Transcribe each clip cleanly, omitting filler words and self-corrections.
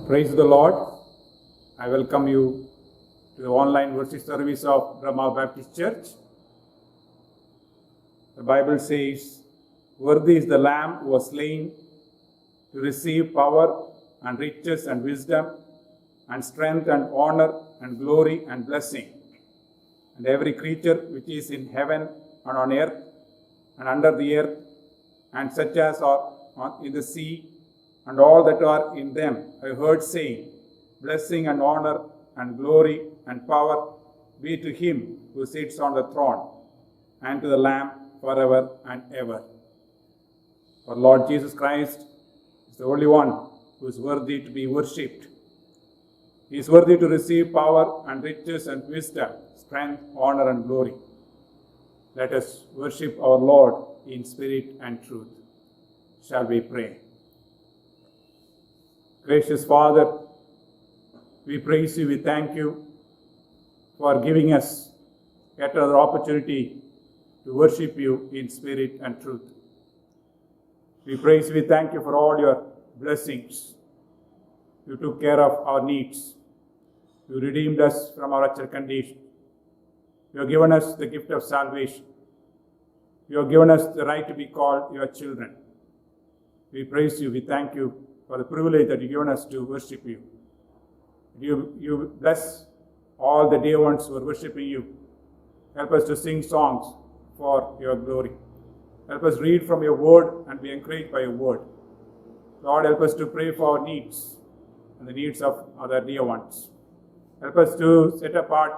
Praise the Lord. I welcome you to the online worship service of Brahma Baptist Church. The Bible says, "Worthy is the Lamb who was slain to receive power and riches and wisdom and strength and honor and glory and blessing. And every creature which is in heaven and on earth and under the earth, and such as are in the sea, and all that are in them, I heard saying, Blessing and honor and glory and power be to him who sits on the throne, and to the Lamb forever and ever." For Lord Jesus Christ is the only one who is worthy to be worshipped. He is worthy to receive power and riches and wisdom, strength, honor and glory. Let us worship our Lord in spirit and truth. Shall we pray? Gracious Father, we praise you, we thank you for giving us yet another opportunity to worship you in spirit and truth. We praise you, we thank you for all your blessings. You took care of our needs. You redeemed us from our wretched condition. You have given us the gift of salvation. You have given us the right to be called your children. We praise you, we thank you for the privilege that you've given us to worship you. You bless all the dear ones who are worshiping you. Help us to sing songs for your glory. Help us read from your word and be encouraged by your word. Lord, help us to pray for our needs and the needs of other dear ones. Help us to set apart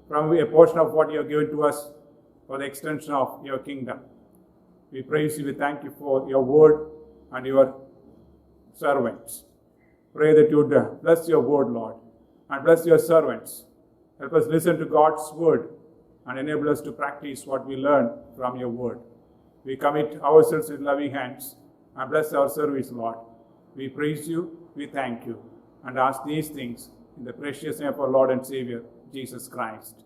from a portion of what you have given to us for the extension of your kingdom. We praise you, we thank you for your word and your servants. Pray that you would bless your word, Lord, and bless your servants. Help us listen to God's word and enable us to practice what we learn from your word. We commit ourselves in loving hands and bless our service, Lord. We praise you, we thank you, and ask these things in the precious name of our Lord and Savior, Jesus Christ.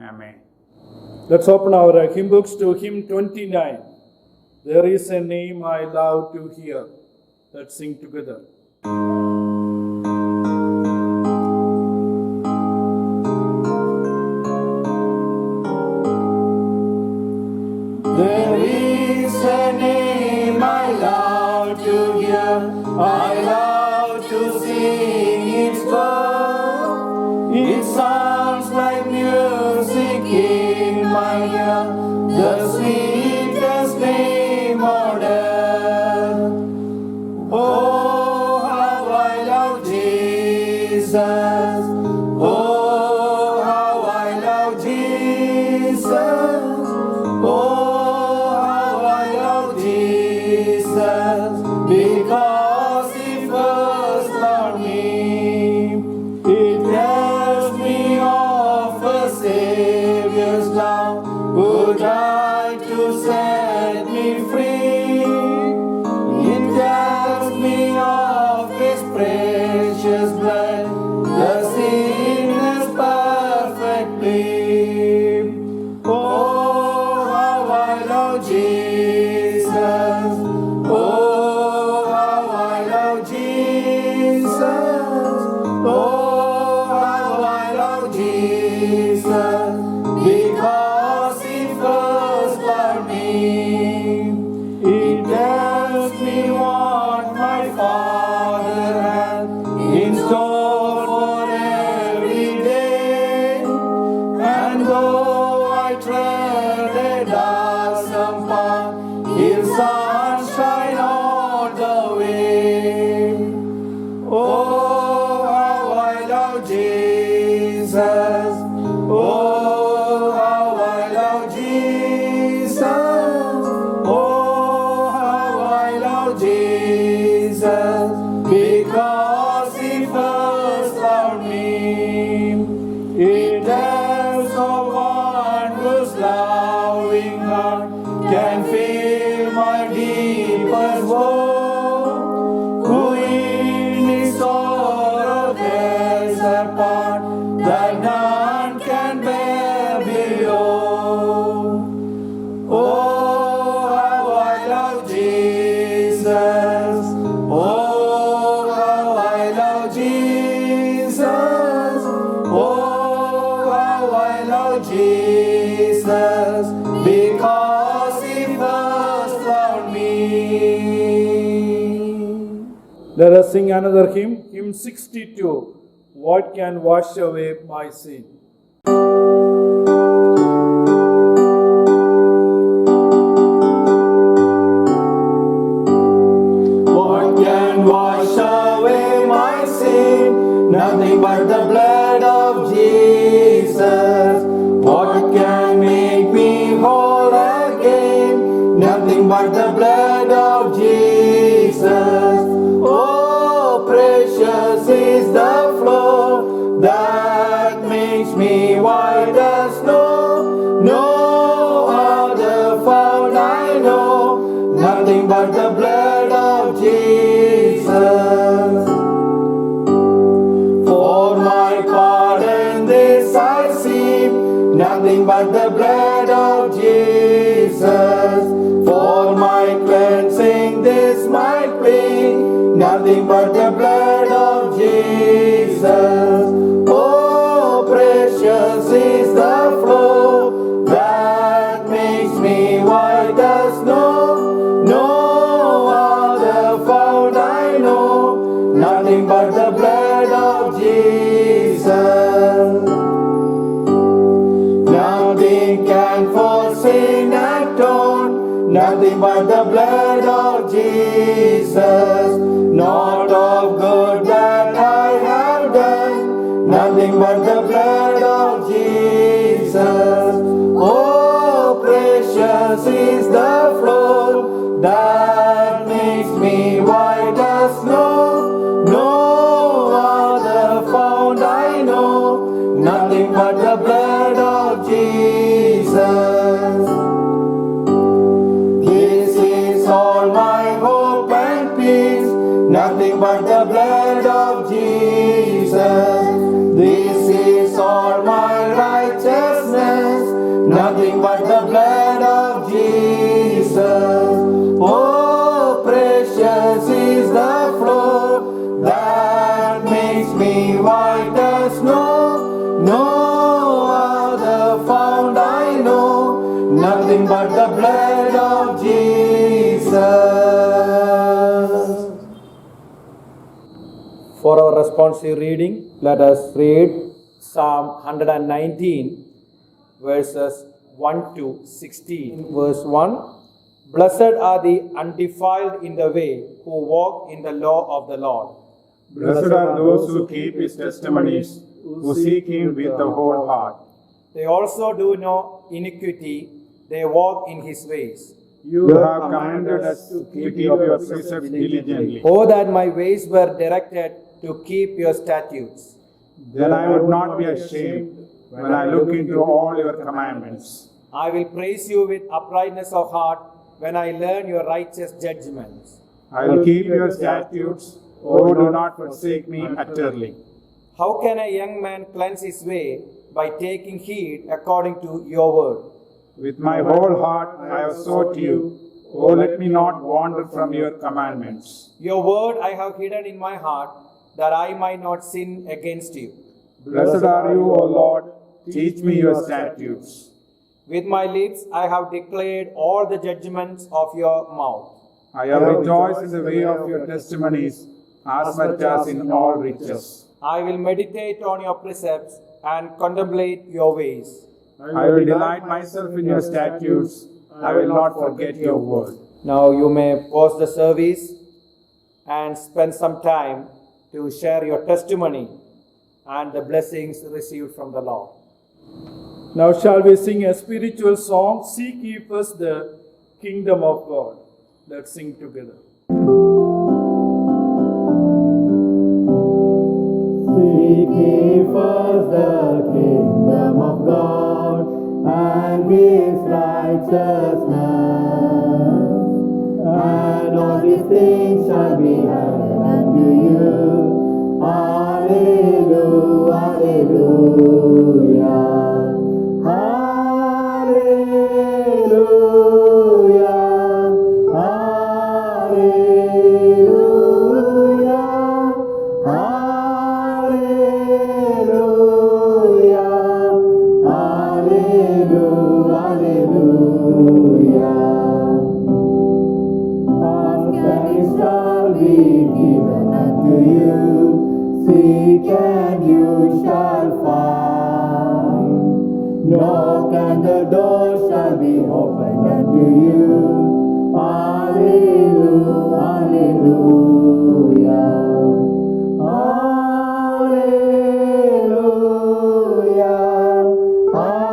Amen. Let's open our hymn books to hymn 29. There is a name I love to hear. Let's sing together. There is a name I love to hear, I love to sing its word. It sounds like music in my ear, the sweetest name on earth. Oh, how I love Jesus. Oh, how I love Jesus. Oh, how I love Jesus, because he first loved me. It tells me of a Savior's love, who died to set me free. It tells me of his precious blood, the sinner's perfectly. Oh, how I love Jesus. Oh, how I love Jesus. Oh, how I love Jesus, because he first loved me. He tells me what my Father had in store for every day. And though I tread a darksome path, his sunshine all the way. Oh, how I love Jesus. Oh, how I love Jesus. Oh, how I love Jesus, because he first loved me. It tells of one whose loving heart can feel my deepest woe, who in his sorrow bears a part that none can bear below. Oh, how I love Jesus. Oh, Let us sing another hymn, hymn 62. What can wash away my sin? What can wash away my sin? Nothing but the blood of Jesus. What can make me whole again? Nothing but the blood of Jesus. Oh, precious is the flow that makes me white as snow. No other found I know, nothing but the blood of Jesus. For my pardon this I seek, nothing but the blood of Jesus. For my cleansing this my plea, nothing but the blood of Jesus. Oh, precious is the flow that makes me white as snow. No other found I know, nothing but the blood of Jesus. Nothing can for sin atone, nothing but the blood of Jesus. Not of good that I have done, nothing but the blood of Jesus. Oh, precious is the flow that makes me white as snow. No other found I know, nothing but the blood of Jesus. This is all my hope and peace, nothing but the blood of Jesus. This is all my righteousness, nothing but the blood of Jesus. Oh, precious is the flow that makes me white as snow. No other found I know, nothing but the blood of Jesus. For our responsive reading, let us read Psalm 119, verses 1 to 16. Verse 1. Blessed are the undefiled in the way, who walk in the law of the Lord. Blessed are those who keep his testimonies, who seek him with the whole heart. They also do no iniquity, they walk in his ways. You have commanded us to keep your precepts diligently. Oh, that my ways were directed to keep your statutes. Then I would not be ashamed when I look into all your commandments. I will praise you with uprightness of heart when I learn your righteous judgments. I will keep your statutes. Oh, do not forsake me utterly. How can a young man cleanse his way? By taking heed according to your word. With my whole heart I have sought you. Oh, let me not wander from your commandments. Your word I have hidden in my heart, that I might not sin against you. Blessed are you, O Lord. Teach me your statutes. With my lips I have declared all the judgments of your mouth. I have rejoiced in the way of your testimonies, as much as in all riches. I will meditate on your precepts and contemplate your ways. I will delight myself in your statutes. I will not forget your word. Now you may pause the service and spend some time to share your testimony and the blessings received from the Lord. Now shall we sing a spiritual song, Seek ye first the kingdom of God. Let's sing together. Seek ye first the kingdom of God and his righteousness, and all these things shall be added unto you. Hallelujah, hallelujah, hallelujah, hallelujah, hallelujah, hallelujah. All things shall be given unto you. Seek and you shall find. Knock and the door shall be opened unto you. Hallelujah, hallelujah. Hallelujah, hallelujah,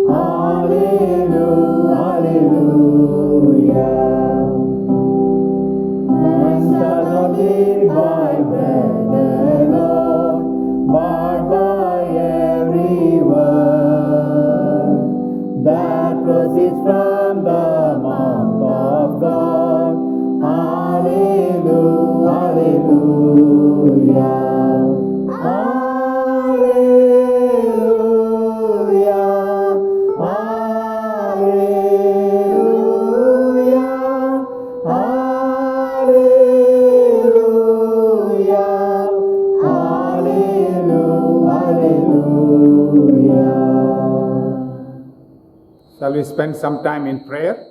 hallelujah, hallelujah. Man shall not live by bread alone, but by every word that proceeds from the mouth of God. Hallelujah, hallelujah, hallelujah, hallelujah, hallelujah, hallelujah. Shall we spend some time in prayer?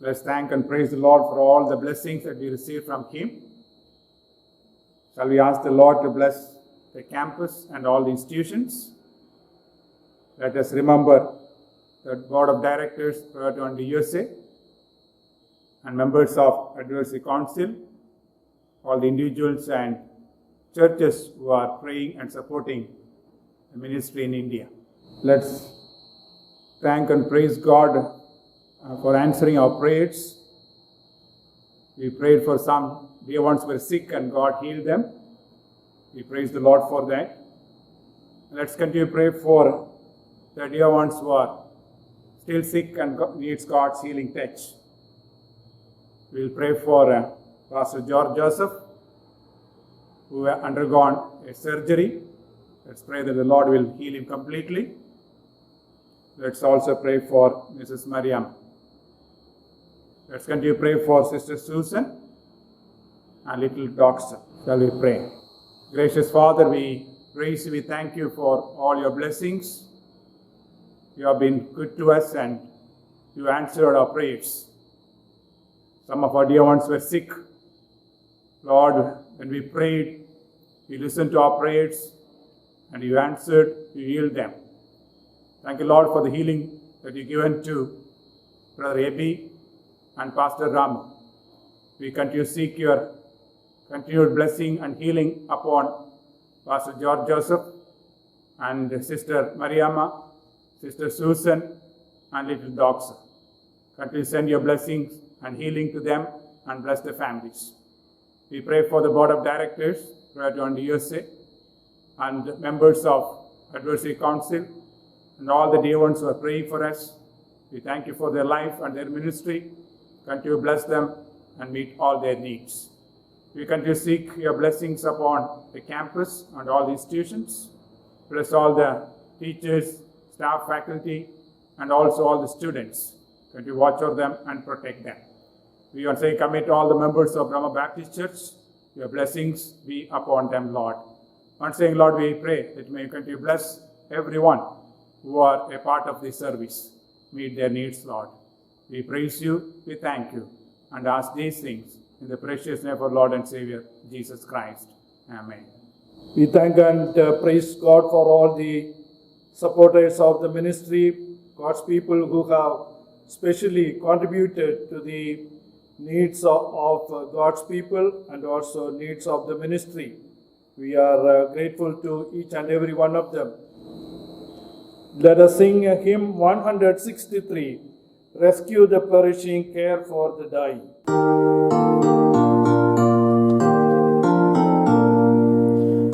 Let's thank and praise the Lord for all the blessings that we receive from Him. Shall we ask the Lord to bless the campus and all the institutions? Let us remember the board of directors prior to the USA and members of Advisory Council, all the individuals and churches who are praying and supporting the ministry in India. Let's thank and praise God for answering our prayers. We prayed for some dear ones who were sick and God healed them. We praise the Lord for that. Let's continue to pray for the dear ones who are still sick and needs God's healing touch. We'll pray for Pastor George Joseph, who have undergone a surgery. Let's pray that the Lord will heal him completely. Let's also pray for Mrs. Mariam. Let's continue to pray for Sister Susan and little Doctor. Shall we pray? Gracious Father, we praise you, we thank you for all your blessings. You have been good to us and you answered our prayers. Some of our dear ones were sick. Lord, when we prayed, you listened to our prayers and you answered, you healed them. Thank you, Lord, for the healing that you've given to Brother Ebi and Pastor Ram. We continue to seek your continued blessing and healing upon Pastor George Joseph and Sister Mariama, Sister Susan, and little Doxa. Continue to send your blessings and healing to them and bless their families. We pray for the board of directors, prior to the USA, and members of Advisory Council, and all the dear ones who are praying for us. We thank you for their life and their ministry. Continue to bless them and meet all their needs. We continue to seek your blessings upon the campus and all the institutions. Bless all the teachers, staff, faculty, and also all the students. Continue to watch over them and protect them. We want to say, commit all the members of Brahma Baptist Church. Your blessings be upon them, Lord. Once saying, Lord, we pray that you may continue to bless everyone who are a part of this service. Meet their needs, Lord. We praise you, we thank you, and ask these things in the precious name of our Lord and Savior, Jesus Christ. Amen. We thank and praise God for all the supporters of the ministry, God's people who have specially contributed to the needs of God's people and also needs of the ministry. We are grateful to each and every one of them. Let us sing hymn 163, Rescue the Perishing, Care for the Dying.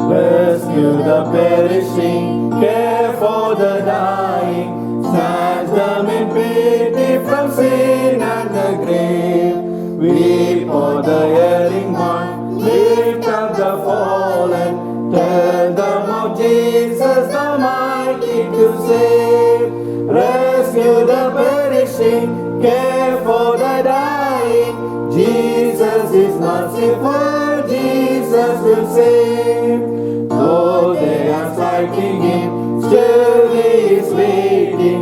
Rescue the perishing, care for the dying, snatch them in pity from sin and the grave. Weep for the erring one, lift up the fallen, tell them of Jesus the mighty to save. Rescue the perishing, care for the dying, Jesus is merciful, Jesus will save. Though they are striking him, still he is waiting.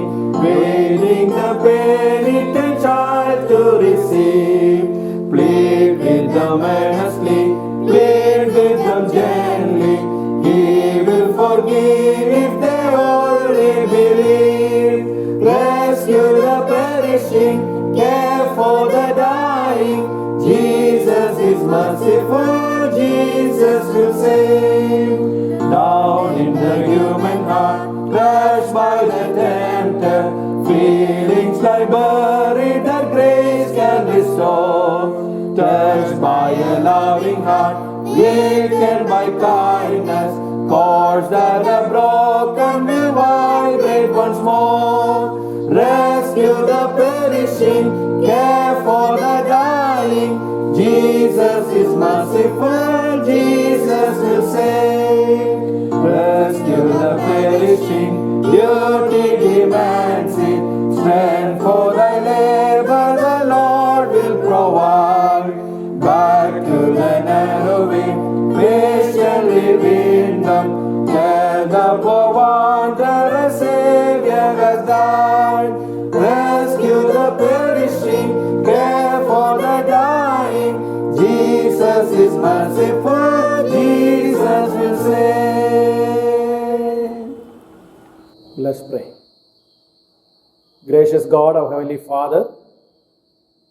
Jesus will save. Down in the human heart, crushed by the tempter, feelings lie buried that grace can restore. Touched by a loving heart, wakened by kindness, chords that are broken will vibrate once more. Rescue the perishing, care for the dying. Jesus is merciful, Jesus will save. Rescue the perishing, duty demands it. Strength for thy labor, the Lord will provide. Back to the narrow way, patiently win them. Tell the poor wanderer, Savior has died. Rescue the perishing, care for the dying. Jesus is merciful, Jesus will save. Let's pray. Gracious God, our Heavenly Father,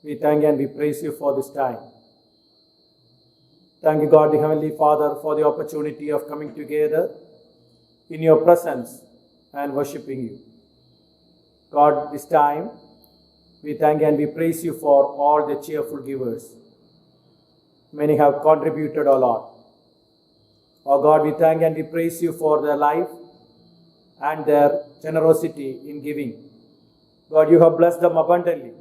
we thank and we praise you for this time. Thank you, God, the Heavenly Father, for the opportunity of coming together in your presence and worshiping you. God, this time, we thank and we praise you for all the cheerful givers. Many have contributed, O Lord. Oh God, we thank and we praise you for their life and their generosity in giving. God, you have blessed them abundantly.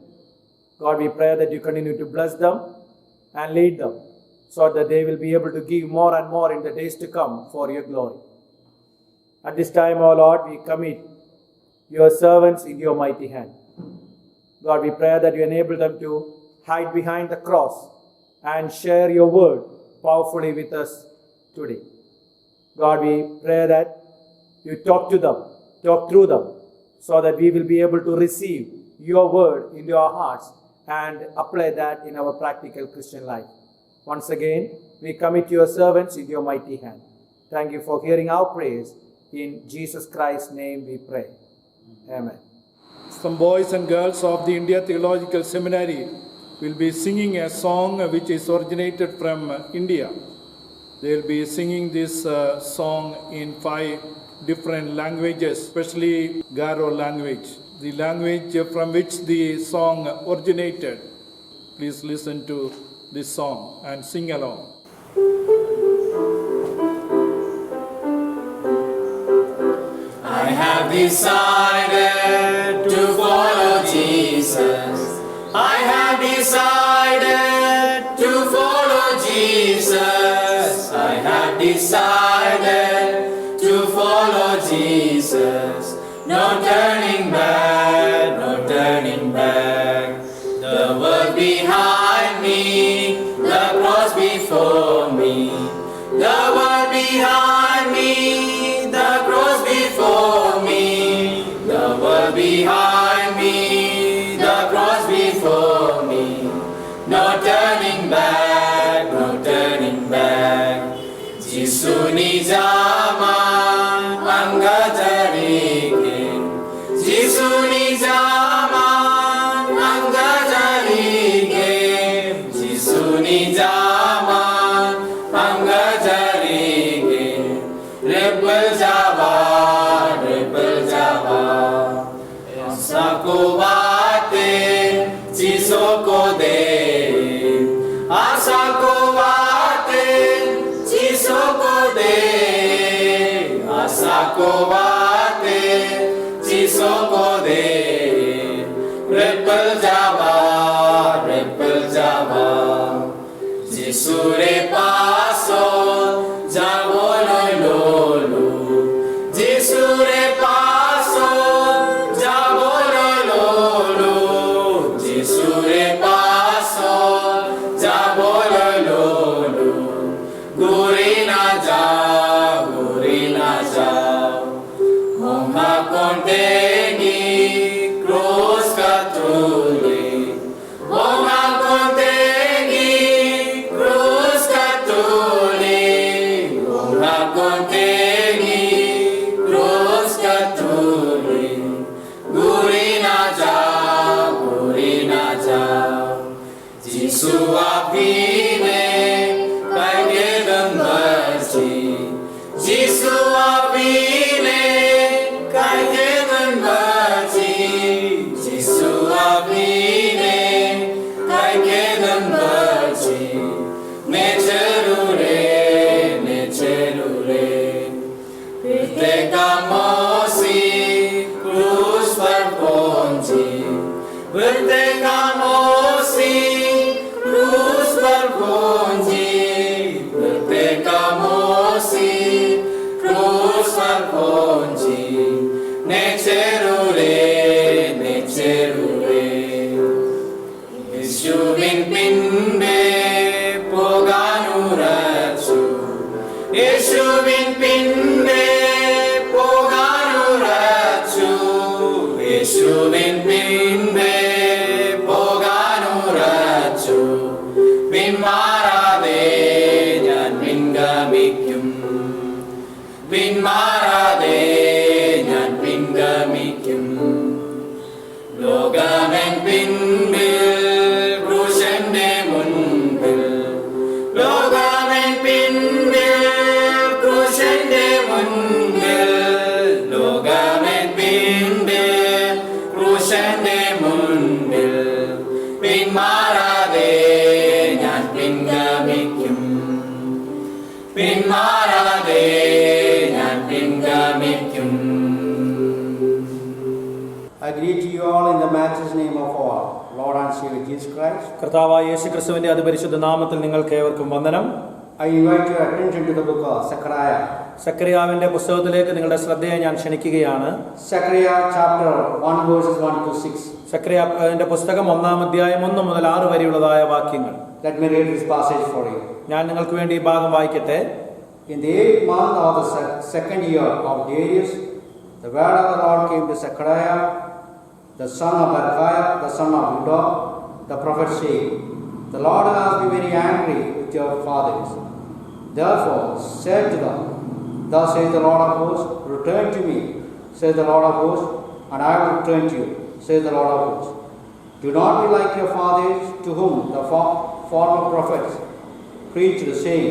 God, we pray that you continue to bless them and lead them so that they will be able to give more and more in the days to come for your glory. At this time, O Lord, we commit your servants in your mighty hand. God, we pray that you enable them to hide behind the cross and share your word powerfully with us today. God, we pray that you talk to them, talk through them, so that we will be able to receive your word into our hearts and apply that in our practical Christian life. Once again, we commit your servants in your mighty hand. Thank you for hearing our prayers. In Jesus Christ's name we pray. Amen. Some boys and girls of the India Theological Seminary will be singing a song which is originated from India. They will be singing this song in 5 different languages, especially Garo language, the language from which the song originated. Please listen to this song and sing along. I have decided to follow Jesus. I have decided to follow Jesus. I have decided to follow Jesus. No turning back, no turning back. The world behind me, the cross before me. The world behind me, the cross before me. The world behind me, the cross before me. No turning back, no turning back. Jisu ni zaman angga jarige. Jisu ni zaman angga jarige. Jisu ni zaman angga jarige. Rebel Java, rebel Java. Asako bate, Jisoko de. Asako bate, Jisoko de. Asako bate, Jisoko de. Rebel Java, rebel Java. Jisure paso, Javo lolo. Jisure paso, Javo lolo. Jisure paso, Javo lolo. Gurina ja, gurina ja. Homa conteni, cross catuli. Homa conteni, cross catuli. Homa conteni, cross catuli. Gurina ja, gurina ja. Jisu apine, kai gedamba. bertekamosi, cruz berpunji, bertekamosi, cruz berpunji, necerure, necerure. Yeshuvin pinbe poganurachu, Yeshuvin pinbe poganurachu, Yeshuvin pinbe poganurachu, pinmarade njan pingamikum, pinmarade njan pingamikum, logamen pinbil krusende munbil, logamen pinbil krusende munbil, logamen pinbil krusende munbil, pinmarade njan pingamikum, pinmarade njan pingamikum. I greet you all in the matchless name of our Lord and Savior Jesus Christ. കർത്താവായ യേശു ക്രിസ്തുവിന്റെ അതിപരിശുദ്ധ നാമത്തിൽ നിങ്ങൾക്ക് ഏവർക്കും വന്ദനം. I invite your attention to the book of Zechariah. സക്കറിയാവിന്റെ പുസ്തകത്തിലേക്ക് നിങ്ങളുടെ ശ്രദ്ധയെ ഞാൻ ക്ഷണിക്കുകയാണ്. Zechariah chapter 1 verses 1 to 6. സക്കറിയാവിന്റെ പുസ്തകം 1-ാം അധ്യായം 1 മുതൽ 6 വരെയുള്ളതായ വാക്യങ്ങൾ. Let me read this passage for you. ഞാൻ നിങ്ങൾക്ക് വേണ്ടി ഈ ഭാഗം വായിക്കട്ടെ. In the 8th month of the second year of Darius, the word of the Lord came to Zechariah, the son of Berechiah, the son of Iddo, the prophet, saying, The Lord has been very angry with your fathers. Therefore said to them, Thus says the Lord of hosts, Return to me, says the Lord of hosts, and I will return to you, says the Lord of hosts. Do not be like your fathers, to whom the former prophets preached, saying,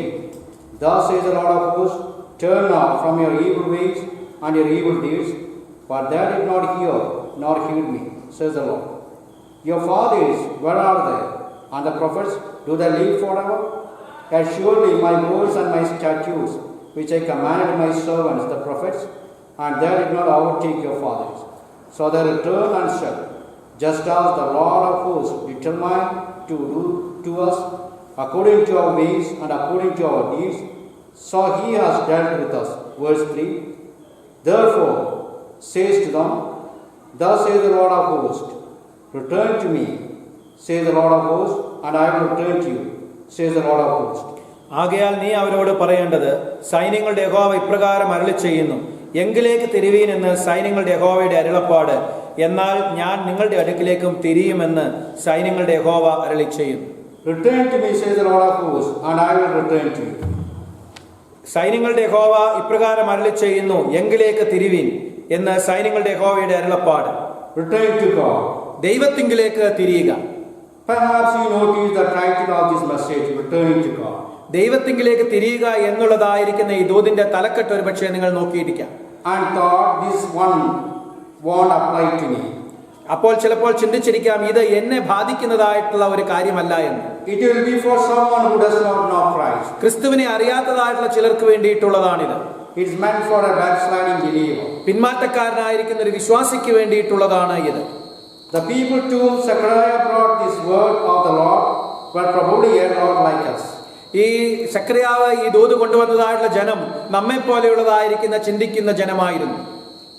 Thus says the Lord of hosts, Turn now from your evil ways and your evil deeds, but they did not hear nor heed me, says the Lord. Your fathers, where are they? And the prophets, do they live forever? Yet surely my words and my statutes, which I commanded my servants, the prophets, and they did not overtake your fathers. So they returned and said, Just as the Lord of hosts determined to do to us according to our ways and according to our deeds, so he has dealt with us. Verse 3. Therefore says to them, Thus says the Lord of hosts, Return to me, says the Lord of hosts, and I will return to you, says the Lord of hosts. ആകയാൽ നീ അവരോട് പറയേണ്ടത്, സൈന്യങ്ങളുടെ യഹോവ ഇപ്രകാരം അരുളിച്ചെയ്യുന്നു, എങ്കിലേക്ക് തിരിവീൻ എന്ന് സൈന്യങ്ങളുടെ യഹോവയുടെ അരുളപ്പാട്, എന്നാൽ ഞാൻ നിങ്ങളുടെ അടുക്കിലേക്കും തിരിയുമെന്ന് സൈന്യങ്ങളുടെ യഹോവ അരുളിച്ചെയ്യുന്നു. Return to me, says the Lord of hosts, and I will return to you. സൈന്യങ്ങളുടെ യഹോവ ഇപ്രകാരം അരുളിച്ചെയ്യുന്നു, എങ്കിലേക്ക് തിരിവീൻ എന്ന് സൈന്യങ്ങളുടെ യഹോവയുടെ അരുളപ്പാട്. Return to God. ദൈവത്തിങ്കിലേക്ക് തിരിയുക. Perhaps you notice the title of this message, Returning to God. ദൈവത്തിങ്കിലേക്ക് തിരിയുക എന്നുള്ളതായിരിക്കുന്ന ഈ ദൂതിന്റെ തലക്കെട്ട് ഒരു പക്ഷേ നിങ്ങൾ നോക്കിയിരിക്കാം. And thought this one won't apply to me. അപ്പോൾ ചിലപ്പോൾ ചിന്തിച്ചിരിക്കാം, ഇത് എന്നെ ബാധിക്കുന്നതായിട്ടുള്ള ഒരു കാര്യമല്ല എന്ന്. It will be for someone who does not know Christ. ക്രിസ്തുവിനെ അറിയാത്തതായിട്ടുള്ള ചിലർക്ക് വേണ്ടിയിട്ടുള്ളതാണിത്. It is meant for a backsliding believer. പിന്മാറ്റക്കാരനായിരിക്കുന്ന ഒരു വിശ്വാസിക്ക് വേണ്ടിയിട്ടുള്ളതാണ് ഇത്. The people to whom Zechariah brought this word of the Lord were probably yet not like us. ഈ സക്കറിയാവ് ഈ ദൂത് കൊണ്ടുവന്നതായിട്ടുള്ള ജനം നമ്മെ പോലെയുള്ളതായിരിക്കുന്ന ചിന്തിക്കുന്ന ജനമായിരുന്നു.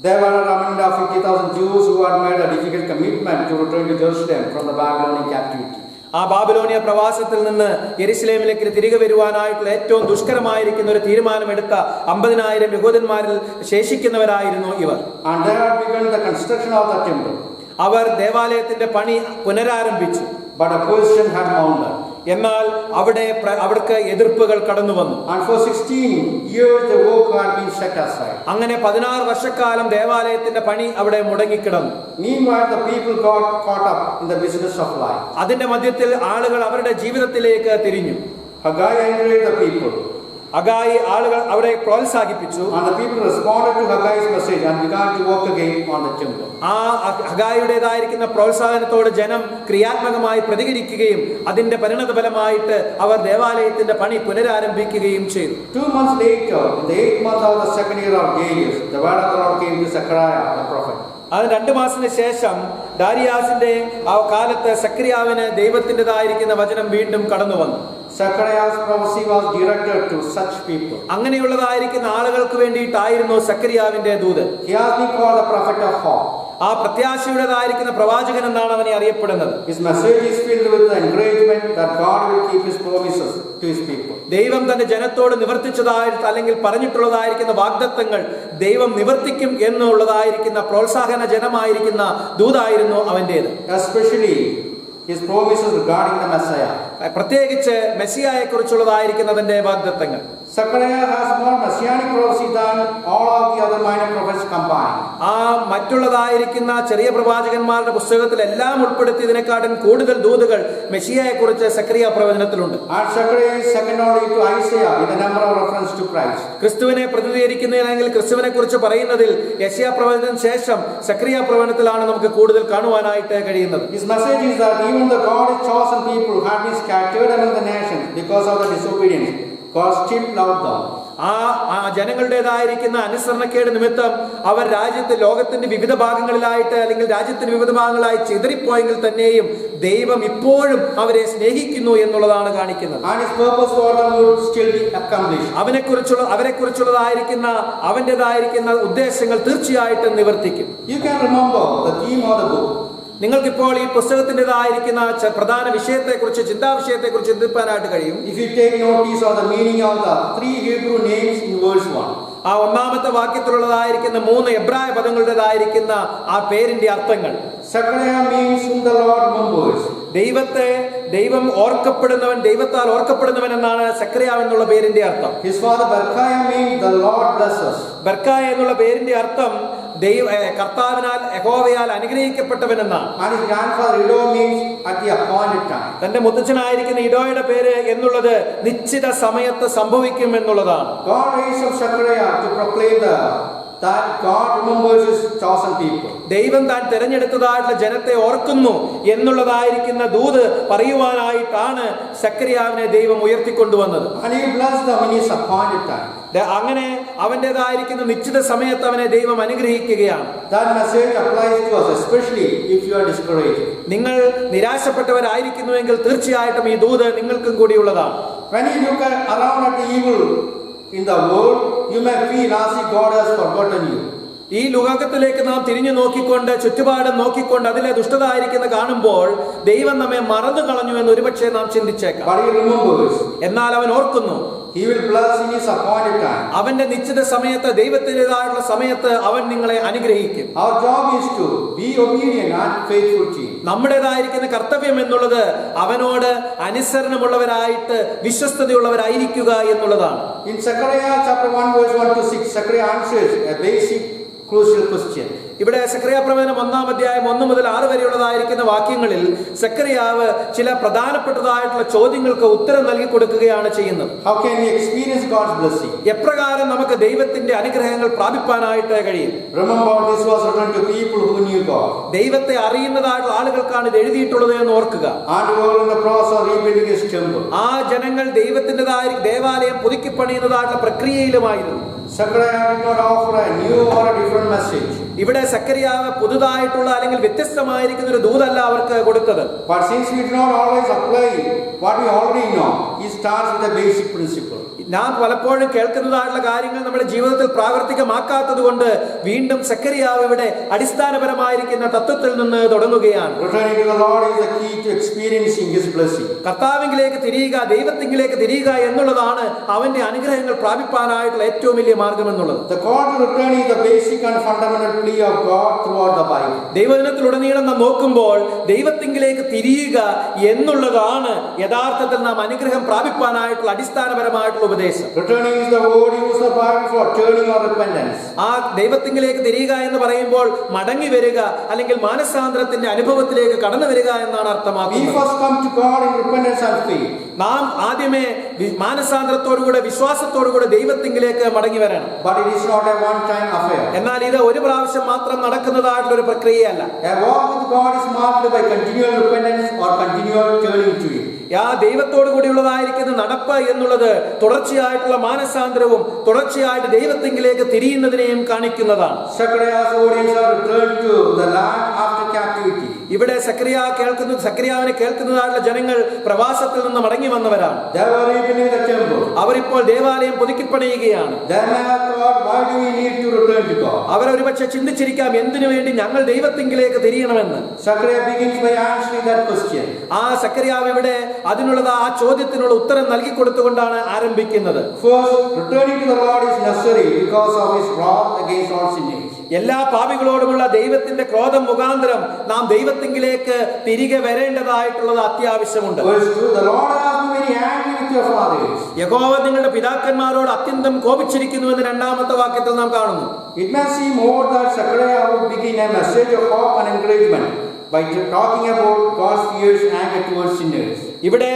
There were a remnant of 50,000 Jews who had made a difficult commitment to return to Jerusalem from the Babylonian captivity. ആ Babylonia പ്രവാസത്തിൽ നിന്ന് യെരുശലേമിലേക്ക് തിരികെ വരുവാനായിട്ടുള്ള ഏറ്റവും ദുഷ്കരമായിരിക്കുന്ന ഒരു തീരുമാനമെടുത്ത 50,000 യഹൂദന്മാരിൽ ശേഷിക്കുന്നവരായിരുന്നു ഇവർ. And they had begun the construction of the temple. അവർ ദേവാലയത്തിന്റെ പണി പുനരാരംഭിച്ചു. But opposition had mounted. എന്നാൽ അവർക്ക് എതിർപ്പുകൾ കടന്നു വന്നു. And for 16 years the work had been set aside. അങ്ങനെ 16 വർഷക്കാലം ദേവാലയത്തിന്റെ പണി അവിടെ മുടങ്ങിക്കിടന്നു. Meanwhile the people got caught up in the business of life. അതിന്റെ മധ്യത്തിൽ ആളുകൾ അവരുടെ ജീവിതത്തിലേക്ക് തിരിഞ്ഞു. Haggai encouraged the people. Haggai ആളുകൾ അവരെ പ്രോത്സാഹിപ്പിച്ചു. And the people responded to Haggai's message and began to work again on the temple. ആ ഹഗായിയുടേതായിരിക്കുന്ന പ്രോത്സാഹനത്തോട് ജനം ക്രിയാത്മകമായി പ്രതികരിക്കുകയും അതിന്റെ പരിണതഫലമായിട്ട് അവർ ദേവാലയത്തിന്റെ പണി പുനരാരംഭിക്കുകയും ചെയ്തു. 2 months later, in the 8th month of the second year of Darius, the word of the Lord came to Zechariah the prophet. അത് 2 മാസത്തിന് ശേഷം ദാരിയാസിന്റെ ആ കാലത്ത് സക്രിയാവിന് ദൈവത്തിൻ്റെതായിരിക്കുന്ന വചനം വീണ്ടും കടന്നു വന്നു. Zechariah's prophecy was directed to such people. അങ്ങനെയുള്ളതായിരിക്കുന്ന ആളുകൾക്ക് വേണ്ടിയിട്ടായിരുന്നു സക്രിയാവിന്റെ ദൂത്. He has been called the prophet of hope. ആ പ്രത്യാശയുടേതായിരിക്കുന്ന പ്രവാചകൻ എന്നാണ് അവനെ അറിയപ്പെടുന്നത്. His message is filled with the encouragement that God will keep his promises to his people. ദൈവം തന്റെ ജനത്തോട് നിവർത്തിച്ചതായിട്ട് അല്ലെങ്കിൽ പറഞ്ഞിട്ടുള്ളതായിരിക്കുന്ന വാഗ്ദത്തങ്ങൾ ദൈവം നിവർത്തിക്കും എന്നുള്ളതായിരിക്കുന്ന പ്രോത്സാഹന ജനമായിരിക്കുന്ന ദൂതായിരുന്നു അവന്റേത്. Especially his promises regarding the Messiah. പ്രത്യേകിച്ച് മെസ്സിയായെ കുറിച്ചുള്ളതായിരിക്കുന്നതിന്റെ വാഗ്ദത്തങ്ങൾ. Zechariah has more messianic prophecy than all of the other minor prophets combined. ആ മറ്റുള്ളതായിരിക്കുന്ന ചെറിയ പ്രവാചകന്മാരുടെ പുസ്തകത്തിൽ എല്ലാം ഉൾപ്പെടുത്തിയതിനെക്കാട്ടും കൂടുതൽ ദൂതുകൾ മെസ്സിയായെ കുറിച്ച് സക്രിയ പ്രവചനത്തിലുണ്ട്. And Zechariah is second only to Isaiah in the number of reference to Christ. ക്രിസ്തുവിനെ പ്രതിനിധീകരിക്കുന്നതിനെങ്കിൽ ക്രിസ്തുവിനെ കുറിച്ച് പറയുന്നതിൽ യെശയ്യാ പ്രവചനത്തിന് ശേഷം സക്രിയ പ്രവചനത്തിലാണ് നമുക്ക് കൂടുതൽ കാണുവാനായിട്ട് കഴിയുന്നത്. His message is that even the God's chosen people had been scattered among the nations because of the disobedience, God still loved them. ആ ജനങ്ങളുടേതായിരിക്കുന്ന അനുസരണക്കേട് നിമിത്തം അവർ ലോകത്തിന്റെ വിവിധ ഭാഗങ്ങളിലായിട്ട് അല്ലെങ്കിൽ രാജ്യത്തിന്റെ വിവിധ ഭാഗങ്ങളായി ചിതറിപ്പോയെങ്കിൽ തന്നെയും ദൈവം ഇപ്പോഴും അവരെ സ്നേഹിക്കുന്നു എന്നുള്ളതാണ് കാണിക്കുന്നത്. And his purpose for them would still be accomplished. അവരെക്കുറിച്ചുള്ളതായിരിക്കുന്ന അവന്റേതായിരിക്കുന്ന ഉദ്ദേശങ്ങൾ തീർച്ചയായിട്ടും നിവർത്തിക്കും. You can remember the theme of the book. നിങ്ങൾക്കിപ്പോൾ ഈ പുസ്തകത്തിൻ്റെതായിരിക്കുന്ന പ്രധാന വിഷയത്തെക്കുറിച്ച് ചിന്താവിഷയത്തെക്കുറിച്ച് ചിന്തിപ്പാനായിട്ട് കഴിയും. If you take notice of the meaning of the 3 Hebrew names in verse 1. ആ ഒന്നാമത്തെ വാക്യത്തിലുള്ളതായിരിക്കുന്ന 3 എബ്രായ പദങ്ങളുടേതായിരിക്കുന്ന ആ പേരിന്റെ അർത്ഥങ്ങൾ. Zechariah means whom the Lord remembers. ദൈവം ഓർക്കപ്പെടുന്നവൻ, ദൈവത്താൽ ഓർക്കപ്പെടുന്നവൻ എന്നാണ് സക്രിയാവ് എന്നുള്ള പേരിന്റെ അർത്ഥം. His father Berkiah means the Lord blesses. ബർക്കായ എന്നുള്ള പേരിന്റെ അർത്ഥം കർത്താവിനാൽ യഹോവയാൽ അനുഗ്രഹിക്കപ്പെട്ടവൻ എന്നാണ്. And his grandfather Iddo means at the appointed time. തന്റെ മുത്തച്ഛനായിരിക്കുന്ന ഇഡോയുടെ പേര് എന്നുള്ളത് നിശ്ചിത സമയത്ത് സംഭവിക്കും എന്നുള്ളതാണ്. God raised up Zechariah to proclaim that God remembers his chosen people. ദൈവം താൻ തിരഞ്ഞെടുത്തതായിട്ടുള്ള ജനത്തെ ഓർക്കുന്നു എന്നുള്ളതായിരിക്കുന്ന ദൂത് പറയുവാനായിട്ടാണ് സക്രിയാവിനെ ദൈവം ഉയർത്തിക്കൊണ്ടുവന്നത്. And he blessed them in his appointed time. അങ്ങനെ അവന്റേതായിരിക്കുന്ന നിശ്ചിത സമയത്ത് അവനെ ദൈവം അനുഗ്രഹിക്കുകയാണ്. That message applies to us, especially if you are discouraged. നിങ്ങൾ നിരാശപ്പെട്ടവരായിരിക്കുന്നുവെങ്കിൽ തീർച്ചയായിട്ടും ഈ ദൂത് നിങ്ങൾക്കും കൂടിയുള്ളതാണ്. When you look around at the evil in the world, you may feel as if God has forgotten you. ഈ ലോകത്തിലേക്ക് നാം തിരിഞ്ഞു നോക്കിക്കൊണ്ട് ചുറ്റുപാടും നോക്കിക്കൊണ്ട് അതിലെ ദുഷ്ടത ആയിരിക്കുന്ന കാണുമ്പോൾ ദൈവം നമ്മെ മറന്നു കളഞ്ഞു എന്ന് ഒരുപക്ഷെ നാം ചിന്തിച്ചേക്കാം. But he remembers. എന്നാൽ അവൻ ഓർക്കുന്നു. He will bless in his appointed time. അവന്റെ നിശ്ചിത സമയത്ത്, ദൈവത്തിൻ്റെതായുള്ള സമയത്ത് അവൻ നിങ്ങളെ അനുഗ്രഹിക്കും. Our job is to be obedient and faithful to him. നമ്മുടേതായിരിക്കുന്ന കർത്തവ്യം എന്നുള്ളത് അവനോട് അനുസരണമുള്ളവരായിട്ട് വിശ്വസ്തതയുള്ളവരായിരിക്കുക എന്നുള്ളതാണ്. In Zechariah chapter 1 verse 1 to 6, Zechariah answers a basic crucial question. ഇവിടെ സക്രിയ പ്രവചനം 1-ാം അധ്യായം 1 മുതൽ 6 വരെയുള്ളതായിരിക്കുന്ന വാക്യങ്ങളിൽ സക്രിയാവ് ചില പ്രധാനപ്പെട്ടതായിട്ടുള്ള ചോദ്യങ്ങൾക്ക് ഉത്തരം നൽകി കൊടുക്കുകയാണ് ചെയ്യുന്നത്. How can we experience God's blessing? എപ്രകാരം നമുക്ക് ദൈവത്തിന്റെ അനുഗ്രഹങ്ങൾ പ്രാപിപ്പാനായിട്ട് കഴിയും? Remember, this was written to people who knew God. ദൈവത്തെ അറിയുന്നതായിട്ടുള്ള ആളുകൾക്കാണ് ഇത് എഴുതിയിട്ടുള്ളത് എന്ന് ഓർക്കുക. And who were in the process of rebuilding his temple. ആ ജനങ്ങൾ ദൈവത്തിൻ്റെതായ ദേവാലയം പുതുക്കി പണിയുന്നതായിട്ടുള്ള പ്രക്രിയയിലുമായിരുന്നു. Zechariah did not offer a new or a different message. ഇവിടെ സക്രിയാവ് പുതുതായിട്ടുള്ള അല്ലെങ്കിൽ വ്യത്യസ്തമായിരിക്കുന്ന ഒരു ദൂതല്ല അവർക്ക് കൊടുത്തത്. But since we do not always apply what we already know, he starts with a basic principle. നാം പലപ്പോഴും കേൾക്കുന്നതായിട്ടുള്ള കാര്യങ്ങൾ നമ്മുടെ ജീവിതത്തിൽ പ്രാവർത്തികമാക്കാത്തത് കൊണ്ട് വീണ്ടും സക്രിയാവ് ഇവിടെ അടിസ്ഥാനപരമായിരിക്കുന്ന തത്വത്തിൽ നിന്ന് തുടങ്ങുകയാണ്. Returning to the Lord is the key to experiencing his blessing. കർത്താവിലേക്ക് തിരിയുക, ദൈവത്തിലേക്ക് തിരിയുക എന്നുള്ളതാണ് അവന്റെ അനുഗ്രഹങ്ങൾ പ്രാപിപ്പാനായിട്ടുള്ള ഏറ്റവും വലിയ മാർഗം എന്നുള്ളത്. The call to return is the basic and fundamental plea of God throughout the Bible. ദൈവജനത്തിലുടനീളം നാം നോക്കുമ്പോൾ ദൈവത്തിലേക്ക് തിരിയുക എന്നുള്ളതാണ് യഥാർത്ഥത്തിൽ നാം അനുഗ്രഹം പ്രാപിപ്പാനായിട്ടുള്ള അടിസ്ഥാനപരമായിട്ടുള്ള ഉപദേശം. Returning is the word used in the Bible for turning or repentance. ആ ദൈവത്തിലേക്ക് തിരിയുക എന്ന് പറയുമ്പോൾ മടങ്ങി വരിക അല്ലെങ്കിൽ മാനസാന്തരത്തിന്റെ അനുഭവത്തിലേക്ക് കടന്നു വരിക എന്നാണ് We അർത്ഥമാക്കുന്നത്. first come to God in repentance and faith. നാം ആദ്യമേ മാനസാന്തരത്തോടുകൂടെ വിശ്വാസത്തോടുകൂടെ ദൈവത്തിലേക്ക് മടങ്ങി വരണം. But it is not a one-time affair. എന്നാൽ ഇത് ഒരു പ്രാവശ്യം മാത്രം നടക്കുന്നതായിട്ടുള്ള ഒരു പ്രക്രിയയല്ല. A walk with God is marked by continual repentance or continual turning to Him. ആ ദൈവത്തോടു കൂടിയുള്ളതായിരിക്കുന്ന നടപ്പ് എന്നുള്ളത് തുടർച്ചയായിട്ടുള്ള മാനസാന്തരവും തുടർച്ചയായിട്ട് ദൈവത്തിലേക്ക് തിരിയുന്നതിനെയും കാണിക്കുന്നതാണ്. Zechariah's audience are returned to ഇവിടെ സക്രിയാവിനെ കേൾക്കുന്നതായുള്ള ജനങ്ങൾ പ്രവാസത്തിൽ നിന്ന് മടങ്ങി വന്നവരാണ്. They were rebuilding the temple. അവരിപ്പോൾ ദേവാലയം പുതുക്കിപ്പണിയുകയാണ്. They may have thought, why do we need to return to God? അവരൊരുപക്ഷെ ചിന്തിച്ചിരിക്കാം, എന്തിനു വേണ്ടി ഞങ്ങൾ ദൈവത്തിങ്കിലേക്ക് തിരിയണമെന്ന്. Zechariah begins by answering that question. ആ സക്രിയാവ് ഇവിടെ അതിനുള്ളത് ആ ചോദ്യത്തിനുള്ള ഉത്തരം നൽകി കൊടുത്തുകൊണ്ടാണ് ആരംഭിക്കുന്നത്. First, returning to the Lord is necessary because of his wrath against all sinners. എല്ലാ പാപികളോടുമുള്ള ദൈവത്തിന്റെ ക്രോധം മുഖാന്തരം നാം ദൈവത്തിങ്കിലേക്ക് തിരികെ വരേണ്ടതായിട്ടുള്ളത് അത്യാവശ്യമുണ്ട്. Verse 2, the Lord has been very angry with your fathers. യഹോവ നിങ്ങളുടെ പിതാക്കന്മാരോട് അത്യന്തം കോപിച്ചിരിക്കുന്നുവെന്ന് രണ്ടാമത്തെ വാക്യത്തിൽ നാം കാണുന്നു. It may seem odd that Zechariah would begin a message of hope and encouragement by talking about God's fierce anger towards sinners. ഇവിടെ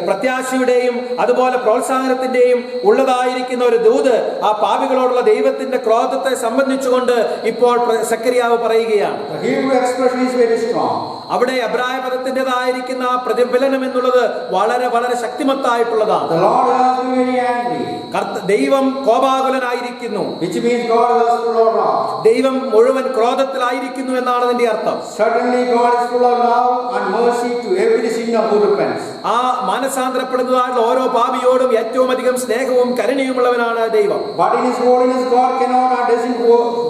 പ്രത്യാശയുടെയും അതുപോലെ പ്രോത്സാഹനത്തിന്റെയും ഉള്ളതായിരിക്കുന്ന ഒരു ദൂത് ആ പാപികളോടുള്ള ദൈവത്തിന്റെ ക്രോധത്തെ സംബന്ധിച്ചുകൊണ്ട് ഇപ്പോൾ സക്കരിയാവ് പറയുകയാണ്. The Hebrew expression is very strong. അവിടെ എബ്രായ പദത്തിൻ്റെതായിരിക്കുന്ന പ്രതിഫലനം എന്നുള്ളത് വളരെ വളരെ ശക്തിമത്തായിട്ടുള്ളതാണ്. The Lord has been very angry. ദൈവം കോപാകുലനായിരിക്കുന്നു, Which means God is full of wrath. ദൈവം മുഴുവൻ ക്രോധത്തിലായിരിക്കുന്നു എന്നാണ് അതിന്റെ അർത്ഥം. Certainly God is full of love and mercy to every sinner who repents. ആ മാനസാന്തരപ്പെടുന്നതായിട്ടുള്ള ഓരോ പാപിയോടും ഏറ്റവും അധികം സ്നേഹവും കരുണയുമുള്ളവനാണ് ദൈവം. But in his holiness God cannot and doesn't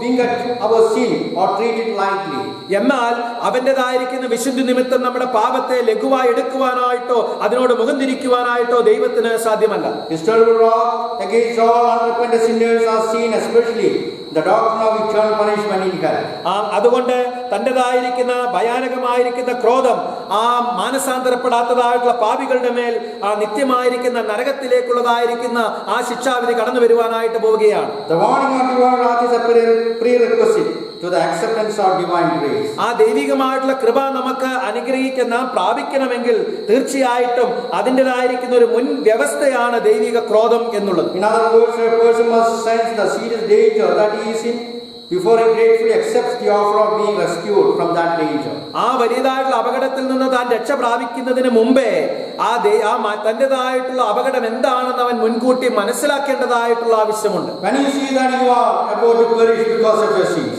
wink at our sin or treat it lightly. എന്നാൽ അവന്റേതായിരിക്കുന്ന വിശുദ്ധി നിമിത്തം നമ്മുടെ പാപത്തെ ലഘുവായി എടുക്കുവാനായിട്ടോ അതിനോട് മുഖം തിരിക്കുവാനായിട്ടോ ദൈവത്തിന് സാധ്യമല്ല. His terrible wrath against all unrepentant sinners are seen especially the doctrine of eternal punishment in hell. അതുകൊണ്ട് തന്റേതായിരിക്കുന്ന ഭയാനകമായിരിക്കുന്ന ക്രോധം ആ മാനസാന്തരപ്പെടാത്തതായിട്ടുള്ള പാപികളുടെ മേൽ ആ നിത്യമായിരിക്കുന്ന നരകത്തിലേക്കുള്ളതായിരിക്കുന്ന ആ ശിക്ഷാവിധി കടന്നു വരുവാനായിട്ട് പോവുകയാണ്. The warning of divine wrath is a prerequisite to the acceptance of divine grace. ആ ദൈവികമായിട്ടുള്ള കൃപ നമുക്ക് അനുഗ്രഹിക്കുന്ന പ്രാപിക്കണമെങ്കിൽ തീർച്ചയായിട്ടും അതിൻ്റെതായിരിക്കുന്ന ഒരു മുൻ വ്യവസ്ഥയാണ് ദൈവിക ക്രോധം എന്നുള്ളത്. In other words, a person must sense the serious danger that he is in before he gratefully accepts the offer of being rescued from that danger. ആ വലിയതായിട്ടുള്ള അപകടത്തിൽ നിന്ന് താൻ രക്ഷ പ്രാപിക്കുന്നതിന് മുമ്പേ തന്റേതായിട്ടുള്ള അപകടം എന്താണെന്ന് അവൻ മുൻകൂട്ടി മനസ്സിലാക്കേണ്ടതായിട്ടുള്ള ആവശ്യമുണ്ട്. When you see that you are about to perish because of your sins,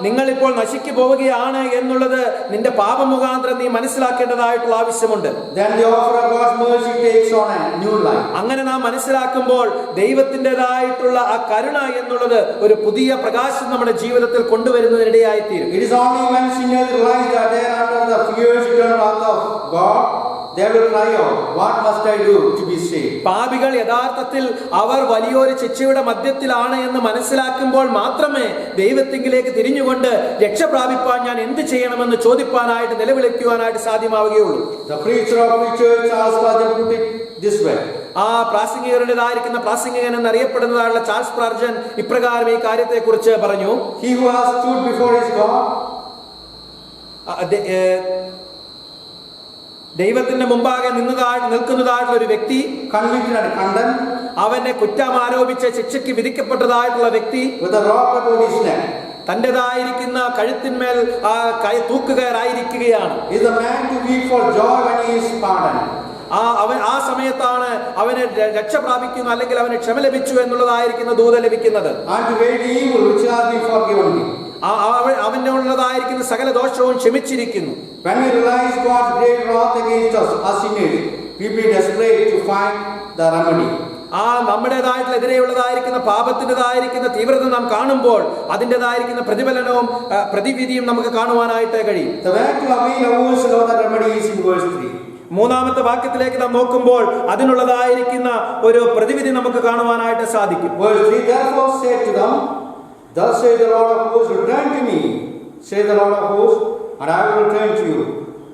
നിങ്ങളിപ്പോൾ നശിക്കു പോവുകയാണ് എന്നുള്ളത് നിന്റെ പാപമുഖാന്തരം നീ മനസ്സിലാക്കേണ്ടതായിട്ടുള്ള ആവശ്യമുണ്ട്. then the offer of God's mercy takes on a new life. അങ്ങനെ നാം മനസ്സിലാക്കുമ്പോൾ ദൈവത്തിൻ്റെതായിട്ടുള്ള ആ കരുണ എന്നുള്ളത് ഒരു പുതിയ പ്രകാശം നമ്മുടെ ജീവിതത്തിൽ കൊണ്ടുവരുന്നതിനിടയായിത്തീരും. It is only when sinners realize that they are under the fierce eternal wrath of God, they will cry out, what must I do to be saved? പാപികൾ യഥാർത്ഥത്തിൽ അവർ വലിയൊരു ശിക്ഷയുടെ മധ്യത്തിലാണ് എന്ന് മനസ്സിലാക്കുമ്പോൾ മാത്രമേ ദൈവത്തിങ്കിലേക്ക് തിരിഞ്ഞുകൊണ്ട് രക്ഷ പ്രാപിപ്പാൻ ഞാൻ എന്ത് ചെയ്യണമെന്ന് ചോദിപ്പാനായിട്ട് നിലവിളിക്കുവാനായിട്ട് സാധ്യമാവുകയുള്ളൂ. The preacher of preachers, Charles Spurgeon, put it this way. ആ പ്രാസംഗികരുടേതായിരിക്കുന്ന പ്രാസംഗികൻ എന്നറിയപ്പെടുന്നതായുള്ള ചാൾസ് സ്പർജൻ ഇപ്രകാരം ഈ കാര്യത്തെ കുറിച്ച് പറഞ്ഞു. He who has stood before his God, ദൈവത്തിന്റെ മുമ്പാകെ നിൽക്കുന്നതായിട്ടുള്ള ഒരു വ്യക്തി, convicted and condemned, അവനെ കുറ്റം ആരോപിച്ച് ശിക്ഷയ്ക്ക് വിധിക്കപ്പെട്ടതായിട്ടുള്ള വ്യക്തി, with a rope about his neck, തന്റേതായിരിക്കുന്ന കഴുത്തിന്മേൽ തൂക്കുകയറായിരിക്കുകയാണ്. is the man to weep for joy when he is pardoned. അവൻ ആ സമയത്താണ് അവന് രക്ഷ പ്രാപിക്കുന്നു അല്ലെങ്കിൽ അവന് ക്ഷമ ലഭിച്ചു എന്നുള്ളതായിരിക്കുന്ന ദൂത ലഭിക്കുന്നത്. And to weigh the evil which has been forgiven him. അവന്റെ ഉള്ളതായിരിക്കുന്ന സകല ദോഷവും ക്ഷമിച്ചിരിക്കുന്നു. When we realize God's great wrath against us as sinners, we be desperate to find the remedy. നമ്മുടേതായിട്ടുള്ള എതിരെയുള്ളതായിരിക്കുന്ന പാപത്തിൻ്റെതായിരിക്കുന്ന തീവ്രത നാം കാണുമ്പോൾ അതിൻ്റെതായിരിക്കുന്ന പ്രതിഫലനവും പ്രതിവിധിയും നമുക്ക് കാണുവാനായിട്ട് കഴിയും. The way to avail ourselves of the remedy is in verse 3. മൂന്നാമത്തെ വാക്യത്തിലേക്ക് നാം നോക്കുമ്പോൾ അതിനുള്ളതായിരിക്കുന്ന ഒരു പ്രതിവിധി നമുക്ക് കാണുവാനായിട്ട് സാധിക്കും. Verse 3, therefore say to them, thus says the Lord of hosts, return to me, says the Lord of hosts, and I will return to you,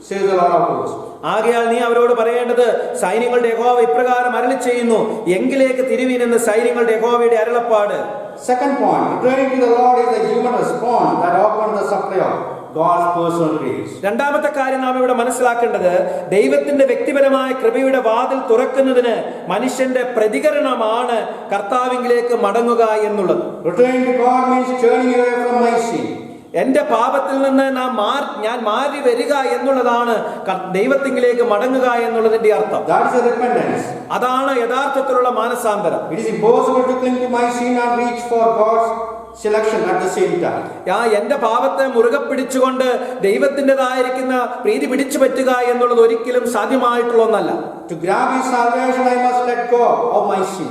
says the Lord of hosts. ആകയാൽ നീ അവരോട് പറയേണ്ടത്, സൈന്യങ്ങളുടെ യഹോവ ഇപ്രകാരം അരുളി ചെയ്യുന്നു, എങ്കിലേക്ക് തിരുവീനെന്ന് സൈന്യങ്ങളുടെ യഹോവയുടെ അരുളപ്പാട്. Second point, returning to the Lord is the human response that opens the supply of God's personal grace. രണ്ടാമത്തെ കാര്യം നാം ഇവിടെ മനസ്സിലാക്കേണ്ടത്, ദൈവത്തിന്റെ വ്യക്തിപരമായ കൃപയുടെ വാതിൽ തുറക്കുന്നതിന് മനുഷ്യന്റെ പ്രതികരണമാണ് കർത്താവിലേക്ക് മടങ്ങുക എന്നുള്ളത്. Returning to God means turning away from my sin. എന്റെ പാപത്തിൽ നിന്ന് ഞാൻ മാറി വരിക എന്നുള്ളതാണ് ദൈവത്തിങ്കിലേക്ക് മടങ്ങുക എന്നുള്ളതിന്റെ അർത്ഥം. That is a repentance. അതാണ് യഥാർത്ഥത്തിലുള്ള മാനസാന്തരം. It is impossible to cling to my sin and reach for God's selection at the same time. എന്റെ പാപത്തെ മുറുകെ പിടിച്ചുകൊണ്ട് ദൈവത്തിൻ്റെതായിരിക്കുന്ന പ്രീതി പിടിച്ചു പറ്റുക എന്നുള്ളത് ഒരിക്കലും സാധ്യമായിട്ടുള്ള ഒന്നല്ല. To grab his salvation, I must let go of my sin.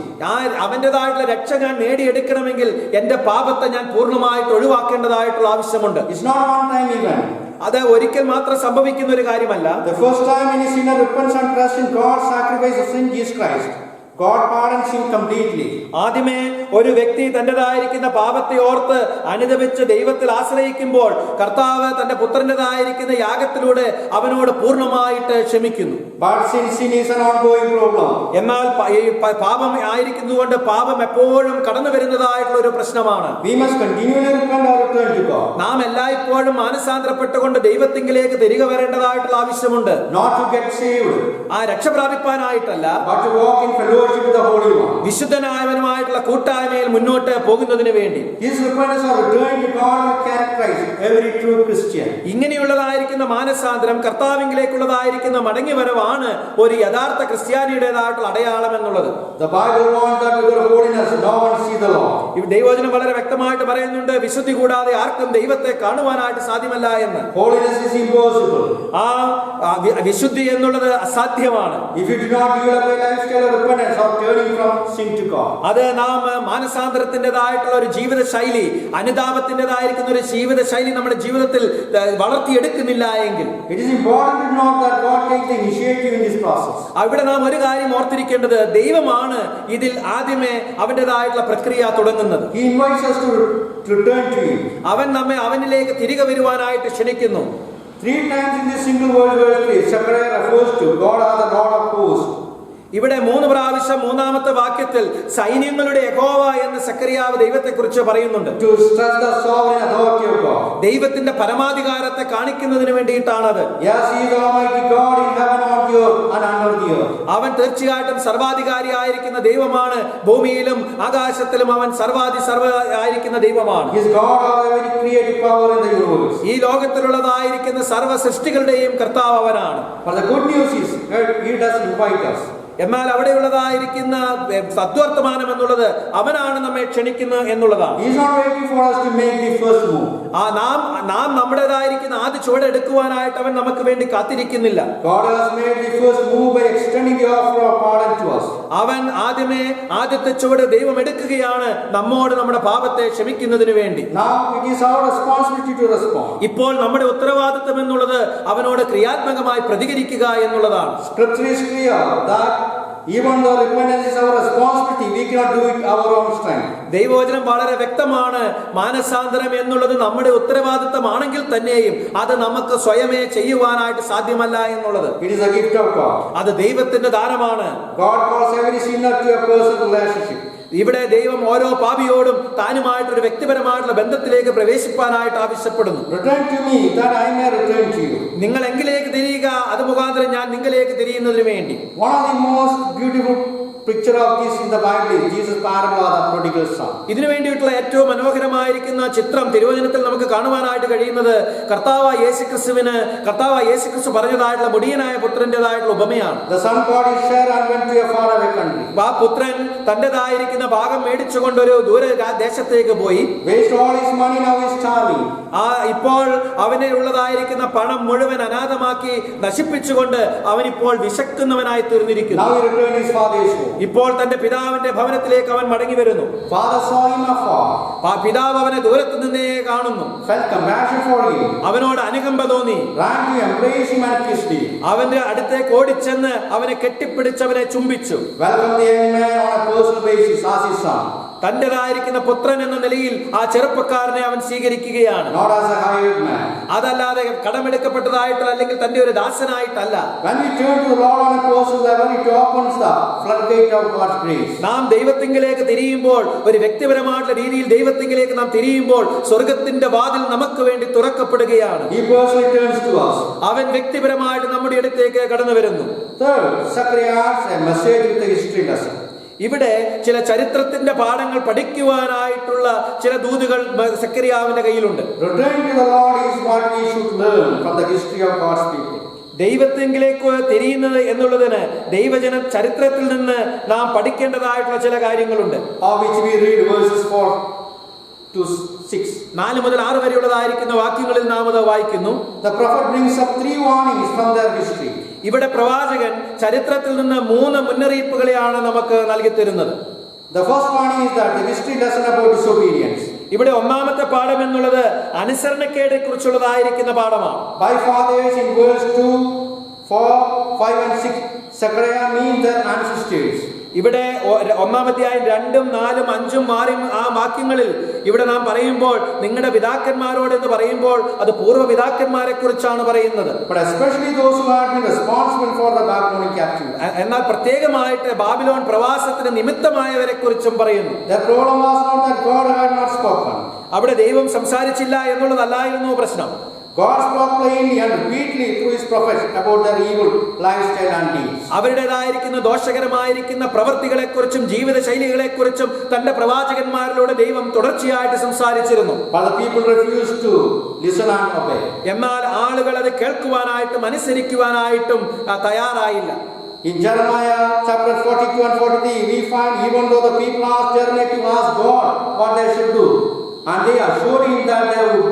അവന്റേതായിട്ടുള്ള രക്ഷ ഞാൻ നേടിയെടുക്കണമെങ്കിൽ എന്റെ പാപത്തെ ഞാൻ പൂർണ്ണമായിട്ട് ഒഴിവാക്കേണ്ടതായിട്ടുള്ള ആവശ്യമുണ്ട്. It's not a one-time event. അത് ഒരിക്കൽ മാത്രം സംഭവിക്കുന്ന ഒരു കാര്യമല്ല. The first time any sinner repents and trusts in God's sacrifice of sin, Jesus Christ, God pardons him completely. ആദ്യമേ ഒരു വ്യക്തി തന്റേതായിരിക്കുന്ന പാപത്തെ ഓർത്ത് അനുദപിച്ച് ദൈവത്തിൽ ആശ്രയിക്കുമ്പോൾ കർത്താവ് തന്റെ പുത്രന്റേതായിരിക്കുന്ന യാഗത്തിലൂടെ അവനോട് പൂർണ്ണമായിട്ട് ക്ഷമിക്കുന്നു. But since sin is an ongoing problem, എന്നാൽ പാപം ആയിരിക്കുന്നതുകൊണ്ട് പാപം എപ്പോഴും കടന്നു വരുന്നതായിട്ടുള്ള ഒരു പ്രശ്നമാണ്. we must continually repent or return to God. നാം എല്ലായ്പ്പോഴും മാനസാന്തരപ്പെട്ടുകൊണ്ട് ദൈവത്തിങ്കിലേക്ക് തിരികെ വരേണ്ടതായിട്ടുള്ള ആവശ്യമുണ്ട്. Not to get saved, രക്ഷ പ്രാപിപ്പാനായിട്ടല്ല, but to walk in fellowship with the Holy One. വിശുദ്ധനായവനുമായിട്ടുള്ള കൂട്ടായ്മയിൽ മുന്നോട്ട് പോകുന്നതിന് വേണ്ടി His repentance or return to God will characterize every true Christian. ഇങ്ങനെയുള്ളതായിരിക്കുന്ന മാനസാന്തരം, കർത്താവിങ്കിലേക്കുള്ളതായിരിക്കുന്ന മടങ്ങിവരവാണ് ഒരു യഥാർത്ഥ ക്രിസ്ത്യാനിയുടേതായിട്ടുള്ള അടയാളം എന്നുള്ളത്. The Bible wants that without holiness no one see the Lord. ഈ ദൈവവചനം വളരെ വ്യക്തമായിട്ട് പറയുന്നുണ്ട്, വിശുദ്ധി കൂടാതെ ആർക്കും ദൈവത്തെ കാണുവാനായിട്ട് സാധ്യമല്ല എന്ന്. Holiness is impossible. വിശുദ്ധി എന്നുള്ളത് അസാധ്യമാണ്. If you do not develop a lifestyle of repentance or turning from sin to God. അത് നാം മാനസാന്തരത്തിൻ്റെതായിട്ടുള്ള ഒരു ജീവിത ശൈലി, അനുതാപത്തിൻ്റെതായിരിക്കുന്ന ഒരു ജീവിത ശൈലി നമ്മുടെ ജീവിതത്തിൽ വളർത്തിയെടുക്കുന്നില്ല എങ്കിൽ, it is important to note that God takes the initiative in this process. അവിടെ നാം ഒരു കാര്യം ഓർത്തിരിക്കേണ്ടത്, ദൈവമാണ് ഇതിൽ ആദ്യമേ അവന്റേതായിട്ടുള്ള പ്രക്രിയ തുടങ്ങുന്നത്. He invites us to return to him. അവൻ നമ്മെ അവനിലേക്ക് തിരികെ വരുവാനായിട്ട് ക്ഷണിക്കുന്നു. 3 times in this single word, verse 3, Zechariah refers to God as the Lord of hosts. ഇവിടെ 3 പ്രാവശ്യം മൂന്നാമത്തെ വാക്യത്തിൽ സൈന്യങ്ങളുടെ യഹോവ എന്ന് സക്കറിയാവ് ദൈവത്തെക്കുറിച്ച് പറയുന്നുണ്ട്. To stress the sovereign authority of God. ദൈവത്തിന്റെ പരമാധികാരത്തെ കാണിക്കുന്നതിന് വേണ്ടിയിട്ടാണത്. Yes, he is the Almighty God in heaven, on the earth, and under the earth. അവൻ തീർച്ചയായിട്ടും സർവാധികാരിയായിരിക്കുന്ന ദൈവമാണ്. ഭൂമിയിലും ആകാശത്തിലും അവൻ സർവായിരിക്കുന്ന ദൈവമാണ്. He is God of every creative power in the universe. ഈ ലോകത്തിലുള്ളതായിരിക്കുന്ന സർവ്വ സൃഷ്ടികളുടെയും കർത്താവ് അവനാണ്. But the good news is that he does invite us. എന്നാൽ അവിടെയുള്ളതായിരിക്കുന്ന സദ്വർത്തമാനം എന്നുള്ളത് അവനാണ് നമ്മെ ക്ഷണിക്കുന്നത് എന്നുള്ളതാണ്. He is not waiting for us to make the first move. നാം നമ്മുടേതായിരിക്കുന്ന ആദ്യ ചുവട് എടുക്കുവാനായിട്ട് അവൻ നമുക്ക് വേണ്ടി കാത്തിരിക്കുന്നില്ല. God has made the first move by extending the offer of pardon to us. അവൻ ആദ്യത്തെ ചുവട് ദൈവം എടുക്കുകയാണ് നമ്മോട് നമ്മുടെ പാപത്തെ ക്ഷമിക്കുന്നതിന് വേണ്ടി. Now it is our responsibility to respond. ഇപ്പോൾ നമ്മുടെ ഉത്തരവാദിത്വം എന്നുള്ളത് അവനോട് ക്രിയാത്മകമായി പ്രതികരിക്കുക എന്നുള്ളതാണ്. Scripture is clear that even though repentance is our responsibility, we cannot do it our own strength. ദൈവവചനം വളരെ വ്യക്തമാണ്. മാനസാന്തരം എന്നുള്ളത് നമ്മുടെ ഉത്തരവാദിത്തമാണെങ്കിൽ തന്നെയും അത് നമുക്ക് സ്വയമേ ചെയ്യുവാനായിട്ട് സാധ്യമല്ല എന്നുള്ളത്. It is a gift of God. അത് ദൈവത്തിന്റെ ദാനമാണ്. God calls every sinner to a personal relationship. ഇവിടെ ദൈവം ഓരോ പാപിയോടും താനുമായിട്ട് ഒരു വ്യക്തിപരമായിട്ടുള്ള ബന്ധത്തിലേക്ക് പ്രവേശിപ്പാനായിട്ട് ആവശ്യപ്പെടുന്നു. Return to me that I may return to you. നിങ്ങൾ എങ്കിലേക്ക് തിരിയുക, അത് മുഖാന്തരം ഞാൻ നിങ്ങളിലേക്ക് തിരിയുന്നതിന് വേണ്ടി. One of the most beautiful picture of this in the Bible is Jesus' parable of the prodigal son. ഇതിനു വേണ്ടിയിട്ടുള്ള ഏറ്റവും മനോഹരമായിരിക്കുന്ന ചിത്രം തിരുവചനത്തിൽ നമുക്ക് കാണുവാനായിട്ട് കഴിയുന്നത് കർത്താവായ യേശുക്രിസ്തു പറഞ്ഞതായിട്ടുള്ള മുടിയനായ പുത്രന്റേതായിട്ടുള്ള ഉപമയാണ്. The son got his share and went to a faraway country. ആ പുത്രൻ തന്റേതായിരിക്കുന്ന ഭാഗം മേടിച്ചുകൊണ്ട് ഒരു ദൂര ദേശത്തേക്ക് പോയി. Waste all his money, now he is starving. ഇപ്പോൾ അവനെ ഉള്ളതായിരിക്കുന്ന പണം മുഴുവൻ അനാഥമാക്കി നശിപ്പിച്ചുകൊണ്ട് അവനിപ്പോൾ വിശക്കുന്നവനായി തീർന്നിരിക്കുന്നു. Now he returned his father's home. ഇപ്പോൾ തന്റെ പിതാവിന്റെ ഭവനത്തിലേക്ക് അവൻ മടങ്ങി വരുന്നു. Father saw him afar. പിതാവ് അവനെ ദൂരത്ത് നിന്നേ കാണുന്നു. Felt compassion for him. അവനോട് അനുകമ്പ തോന്നി. Ran to embrace him and kissed him. അവന്റെ അടുത്തേക്ക് ഓടിച്ചെന്ന് അവനെ കെട്ടിപ്പിടിച്ച് അവനെ ചുംബിച്ചു. Welcomed the young man on a personal basis as his son. തന്റേതായിരിക്കുന്ന പുത്രൻ എന്ന നിലയിൽ ആ ചെറുപ്പക്കാരനെ അവൻ സ്വീകരിക്കുകയാണ്. Not as a hired man. അതല്ലാതെ കടമെടുക്കപ്പെട്ടതായിട്ടുള്ള അല്ലെങ്കിൽ തന്റെ ഒരു ദാസനായിട്ടല്ല. When we turn to the Lord on a personal level, it opens the floodgate of God's grace. നാം ദൈവത്തിങ്കിലേക്ക് തിരിയുമ്പോൾ, ഒരു വ്യക്തിപരമായിട്ടുള്ള രീതിയിൽ ദൈവത്തിങ്കിലേക്ക് നാം തിരിയുമ്പോൾ സ്വർഗത്തിന്റെ വാതിൽ നമുക്ക് വേണ്ടി തുറക്കപ്പെടുകയാണ്. He personally turns to us. അവൻ വ്യക്തിപരമായിട്ട് നമ്മുടെ അടുത്തേക്ക് കടന്നു വരുന്നു. Third, Zechariah has a message with a history lesson. ഇവിടെ ചില ചരിത്രത്തിന്റെ പാഠങ്ങൾ പഠിക്കുവാനായിട്ടുള്ള ചില ദൂതുകൾ സക്കറിയാവിന്റെ കയ്യിലുണ്ട്. Returning to the Lord is what we should learn from the history of God's people. ദൈവത്തിങ്കിലേക്ക് തിരിയുന്നത് എന്നുള്ളതിന് ദൈവജന ചരിത്രത്തിൽ നിന്ന് നാം പഠിക്കേണ്ടതായിട്ടുള്ള ചില കാര്യങ്ങളുണ്ട്. Of which we read verses 4 to 6. 4 മുതൽ 6 വരെയുള്ളതായിരിക്കുന്ന വാക്യങ്ങളിൽ നാം അത് വായിക്കുന്നു. The prophet brings up 3 warnings from their history. ഇവിടെ പ്രവാചകൻ ചരിത്രത്തിൽ നിന്ന് 3 മുന്നറിയിപ്പുകളെയാണ് നമുക്ക് നൽകി തരുന്നത്. The first warning is that the history lesson about disobedience. ഇവിടെ ഒന്നാമത്തെ പാഠം എന്നുള്ളത് അനുസരണക്കേടിനെ കുറിച്ചുള്ളതായിരിക്കുന്ന പാഠമാണ്. By fathers in verse 2, 4, 5 and 6, Zechariah means their ancestors. ഇവിടെ 1-ാം അധ്യായം 2, 4, 5, 6 ആ വാക്യങ്ങളിൽ ഇവിടെ നാം പറയുമ്പോൾ നിങ്ങളുടെ പിതാക്കന്മാരോട് എന്ന് പറയുമ്പോൾ അത് പൂർവ്വ പിതാക്കന്മാരെ കുറിച്ചാണ് പറയുന്നത്. But especially those who had been responsible for the Babylonian captivity. എന്നാൽ പ്രത്യേകമായിട്ട് ബാബിലോൺ പ്രവാസത്തിന് നിമിത്തമായവരെ കുറിച്ചും പറയുന്നു. Their problem was not that God had not spoken. അവിടെ ദൈവം സംസാരിച്ചില്ല എന്നുള്ളതല്ലായിരുന്നു പ്രശ്നം. God spoke plainly and repeatedly through his prophets about their evil lifestyle and deeds. അവരുടേതായിരിക്കുന്ന ദോഷകരമായിരിക്കുന്ന പ്രവൃത്തികളെക്കുറിച്ചും ജീവിത ശൈലികളെക്കുറിച്ചും തന്റെ പ്രവാചകന്മാരിലൂടെ ദൈവം തുടർച്ചയായിട്ട് സംസാരിച്ചിരുന്നു. But the people refused to listen and obey. എന്നാൽ ആളുകൾ അത് കേൾക്കുവാനായിട്ടും അനുസരിക്കുവാനായിട്ടും തയ്യാറായില്ല. In Jeremiah chapter 42 and 43, we find even though the people asked Jeremiah to ask God what they should do, and they assured him that they would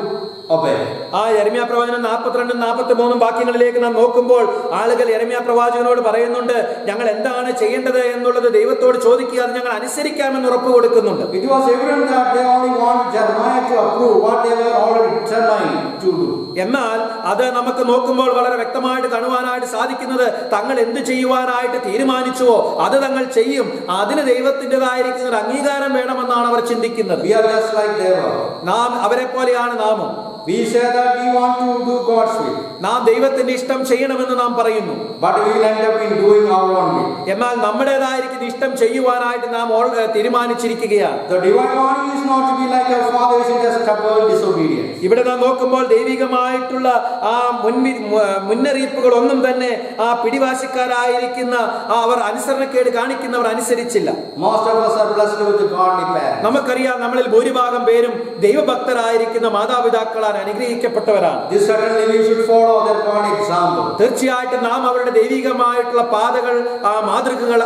obey. ആ യെരമ്യാ പ്രവചനം 42, 43 വാക്യങ്ങളിലേക്ക് നാം നോക്കുമ്പോൾ ആളുകൾ യെരമ്യാ പ്രവാചകനോട് പറയുന്നുണ്ട്, ഞങ്ങൾ എന്താണ് ചെയ്യേണ്ടത് എന്നുള്ളത് ദൈവത്തോട് ചോദിക്കുക, അത് ഞങ്ങൾ അനുസരിക്കാമെന്ന് ഉറപ്പ് കൊടുക്കുന്നുണ്ട്. It was evident that they only want Jeremiah to approve what they were already determined to do. എന്നാൽ അത് നമുക്ക് നോക്കുമ്പോൾ വളരെ വ്യക്തമായിട്ട് കാണുവാനായിട്ട് സാധിക്കുന്നത് തങ്ങൾ എന്ത് ചെയ്യുവാനായിട്ട് തീരുമാനിച്ചുവോ അത് തങ്ങൾ ചെയ്യും, അതിന് ദൈവത്തിൻ്റെതായിരിക്കുന്ന ഒരു അംഗീകാരം വേണമെന്നാണ് അവർ ചിന്തിക്കുന്നത്. We are just like they were. നാം അവരെ പോലെയാണ് നാമും. We say that we want to do God's will, നാം ദൈവത്തിന്റെ ഇഷ്ടം ചെയ്യണമെന്ന് നാം പറയുന്നു. but we will end up in doing our own will. എന്നാൽ നമ്മുടേതായിരിക്കുന്ന ഇഷ്ടം ചെയ്യുവാനായിട്ട് നാം തീരുമാനിച്ചിരിക്കുകയാണ്. The divine warning is not to be like our fathers in their stubborn disobedience. ഇവിടെ നാം നോക്കുമ്പോൾ ദൈവികമായിട്ടുള്ള ആ മുന്നറിയിപ്പുകൾ ഒന്നും തന്നെ ആ പിടിവാശിക്കാരായിരിക്കുന്ന അവർ അനുസരണക്കേട് കാണിക്കുന്നവർ അനുസരിച്ചില്ല. Most of us are blessed with the godly parents. നമുക്കറിയാം നമ്മളിൽ ഭൂരിഭാഗം പേരും ദൈവഭക്തരായിരിക്കുന്ന മാതാപിതാക്കളാൽ അനുഗ്രഹിക്കപ്പെട്ടവരാണ്. This certainly we should follow their godly example. തീർച്ചയായിട്ടും നാം അവരുടെ ദൈവികമായിട്ടുള്ള പാതകൾ ആ മാതൃകകൾ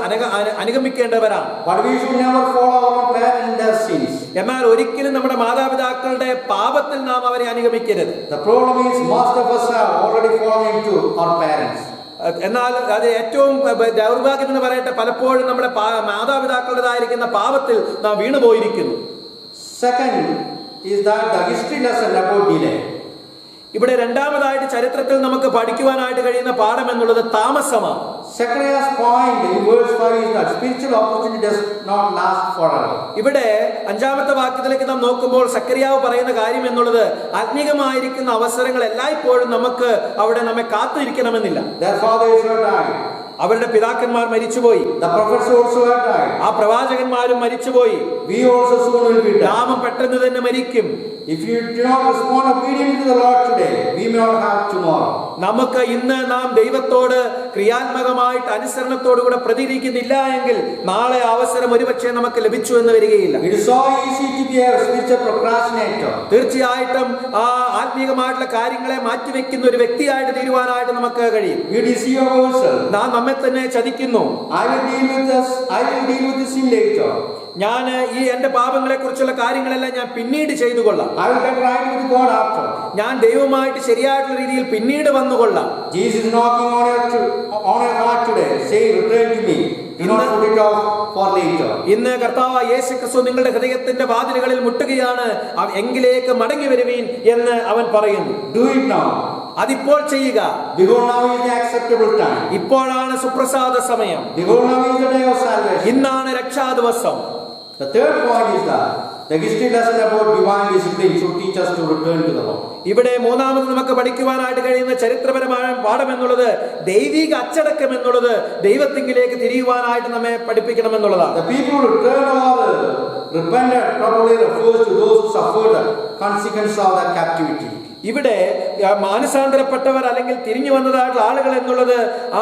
അനുഗമിക്കേണ്ടവരാണ്. But we should never follow our parents in their sins. എന്നാൽ ഒരിക്കലും നമ്മുടെ മാതാപിതാക്കളുടെ പാപത്തിൽ നാം അവരെ അനുഗമിക്കരുത്. The problem is most of us have already fallen into our parents. എന്നാൽ അത് ഏറ്റവും ദൗർഭാഗ്യം എന്ന് പറയട്ടെ, പലപ്പോഴും നമ്മുടെ മാതാപിതാക്കളുടേതായിരിക്കുന്ന പാപത്തിൽ നാം വീണുപോയിരിക്കുന്നു. Second is that the history lesson about delay. ഇവിടെ രണ്ടാമതായിട്ട് ചരിത്രത്തിൽ നമുക്ക് പഠിക്കുവാനായിട്ട് കഴിയുന്ന പാഠം എന്നുള്ളത് താമസമാണ്. Zechariah's point in verse 5 is that spiritual opportunity does not last forever. ഇവിടെ 5-ാമത്തെ വാക്യത്തിലേക്ക് നാം നോക്കുമ്പോൾ സക്കറിയാവ് പറയുന്ന കാര്യം എന്നുള്ളത് ആത്മീകമായിരിക്കുന്ന അവസരങ്ങൾ എല്ലായ്പ്പോഴും നമുക്ക് അവിടെ നമ്മെ കാത്തിരിക്കണമെന്നില്ല. Their fathers were died. അവരുടെ പിതാക്കന്മാർ മരിച്ചുപോയി. The prophets also have died. ആ പ്രവാചകന്മാരും മരിച്ചുപോയി. We also soon will be dead. നാമും പെട്ടെന്ന് തന്നെ മരിക്കും. If you do not respond obediently to the Lord today, we may not have tomorrow. നമുക്ക് ഇന്ന് നാം ദൈവത്തോട് ക്രിയാത്മകമായിട്ട് അനുസരണത്തോടുകൂടെ പ്രതികരിക്കുന്നില്ല എങ്കിൽ നാളെ അവസരം ഒരുപക്ഷെ നമുക്ക് ലഭിച്ചു എന്ന് വരികയില്ല. It is so easy to be a spiritual procrastinator. തീർച്ചയായിട്ടും ആ ആത്മീകമായിട്ടുള്ള കാര്യങ്ങളെ മാറ്റിവെക്കുന്ന ഒരു വ്യക്തിയായിട്ട് തീരുവാനായിട്ട് നമുക്ക് കഴിയും. We deceive ourselves. നാം നമ്മെ തന്നെ ചതിക്കുന്നു. I will deal with this sin later. ഞാൻ ഈ എന്റെ പാപങ്ങളെ കുറിച്ചുള്ള കാര്യങ്ങളെല്ലാം ഞാൻ പിന്നീട് ചെയ്തു കൊള്ളാം. I will get right with God after. ഞാൻ ദൈവവുമായിട്ട് ശരിയായിട്ടുള്ള രീതിയിൽ പിന്നീട് വന്നുകൊള്ളാം. Jesus is knocking on your heart today, saying, "Return to me. Do not put it off for later." ഇന്ന് കർത്താവ് യേശു ക്രിസ്തു നിങ്ങളുടെ ഹൃദയത്തിന്റെ വാതിലുകളിൽ മുട്ടുകയാണ്, എങ്കിലേക്ക് മടങ്ങി വരുവീൻ എന്ന് അവൻ പറയുന്നു. Do it now. അതിപ്പോൾ ചെയ്യുക. Behold, now is the acceptable time. ഇപ്പോഴാണ് സുപ്രസാദ സമയം. Behold, now is the day of salvation. ഇന്നാണ് രക്ഷാ ദിവസം. The third point is that the history lesson about divine discipline should teach us to return to the Lord. ഇവിടെ മൂന്നാമത് നമുക്ക് പഠിക്കുവാനായിട്ട് കഴിയുന്ന ചരിത്രപരമായ പാഠം എന്നുള്ളത് ദൈവിക അച്ചടക്കം എന്നുള്ളത് ദൈവത്തിങ്കിലേക്ക് തിരിയുവാനായിട്ട് നമ്മെ പഠിപ്പിക്കണമെന്നുള്ളതാണ്. The people who turned or repented probably refers to those who suffered the consequence of their captivity. ഇവിടെ മാനസാന്തരപ്പെട്ടവർ അല്ലെങ്കിൽ തിരിഞ്ഞു വന്നതായിട്ടുള്ള ആളുകൾ എന്നുള്ളത് ആ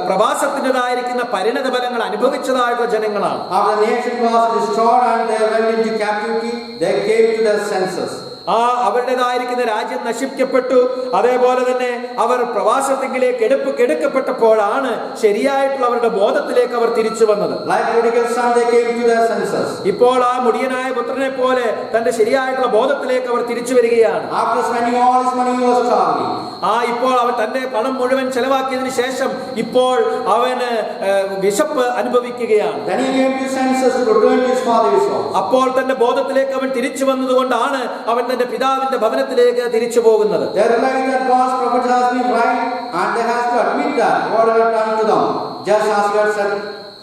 പ്രവാസത്തിൻ്റെതായിരിക്കുന്ന പരിണത ഫലങ്ങൾ അനുഭവിച്ചതായിട്ടുള്ള ജനങ്ങളാണ്. After the nation was destroyed and they went into captivity, they came to their senses. അവരുടേതായിരിക്കുന്ന രാജ്യം നശിപ്പിക്കപ്പെട്ടു. അതേപോലെ തന്നെ അവർ പ്രവാസത്തിലേക്ക് എടുക്കപ്പെട്ടപ്പോഴാണ് ശരിയായിട്ടുള്ള അവരുടെ ബോധത്തിലേക്ക് അവർ തിരിച്ചു വന്നത്. Like prodigal son, they came to their senses. ഇപ്പോൾ ആ മുടിയനായ പുത്രനെ പോലെ തന്റെ ശരിയായിട്ടുള്ള ബോധത്തിലേക്ക് അവർ തിരിച്ചു വരികയാണ്. After spending all his money, he was starving. ഇപ്പോൾ അവൻ തന്റെ പണം മുഴുവൻ ചെലവാക്കിയതിനു ശേഷം ഇപ്പോൾ അവന് വിശപ്പ് അനുഭവിക്കുകയാണ്. Then he came to his senses to return to his father's house. അപ്പോൾ തന്റെ ബോധത്തിലേക്ക് അവൻ തിരിച്ചു വന്നതുകൊണ്ടാണ് അവൻ തന്റെ പിതാവിന്റെ ഭവനത്തിലേക്ക് തിരിച്ചു പോകുന്നത്. They realized that God's prophet has been right, and they have to admit that God had done to them just as he had said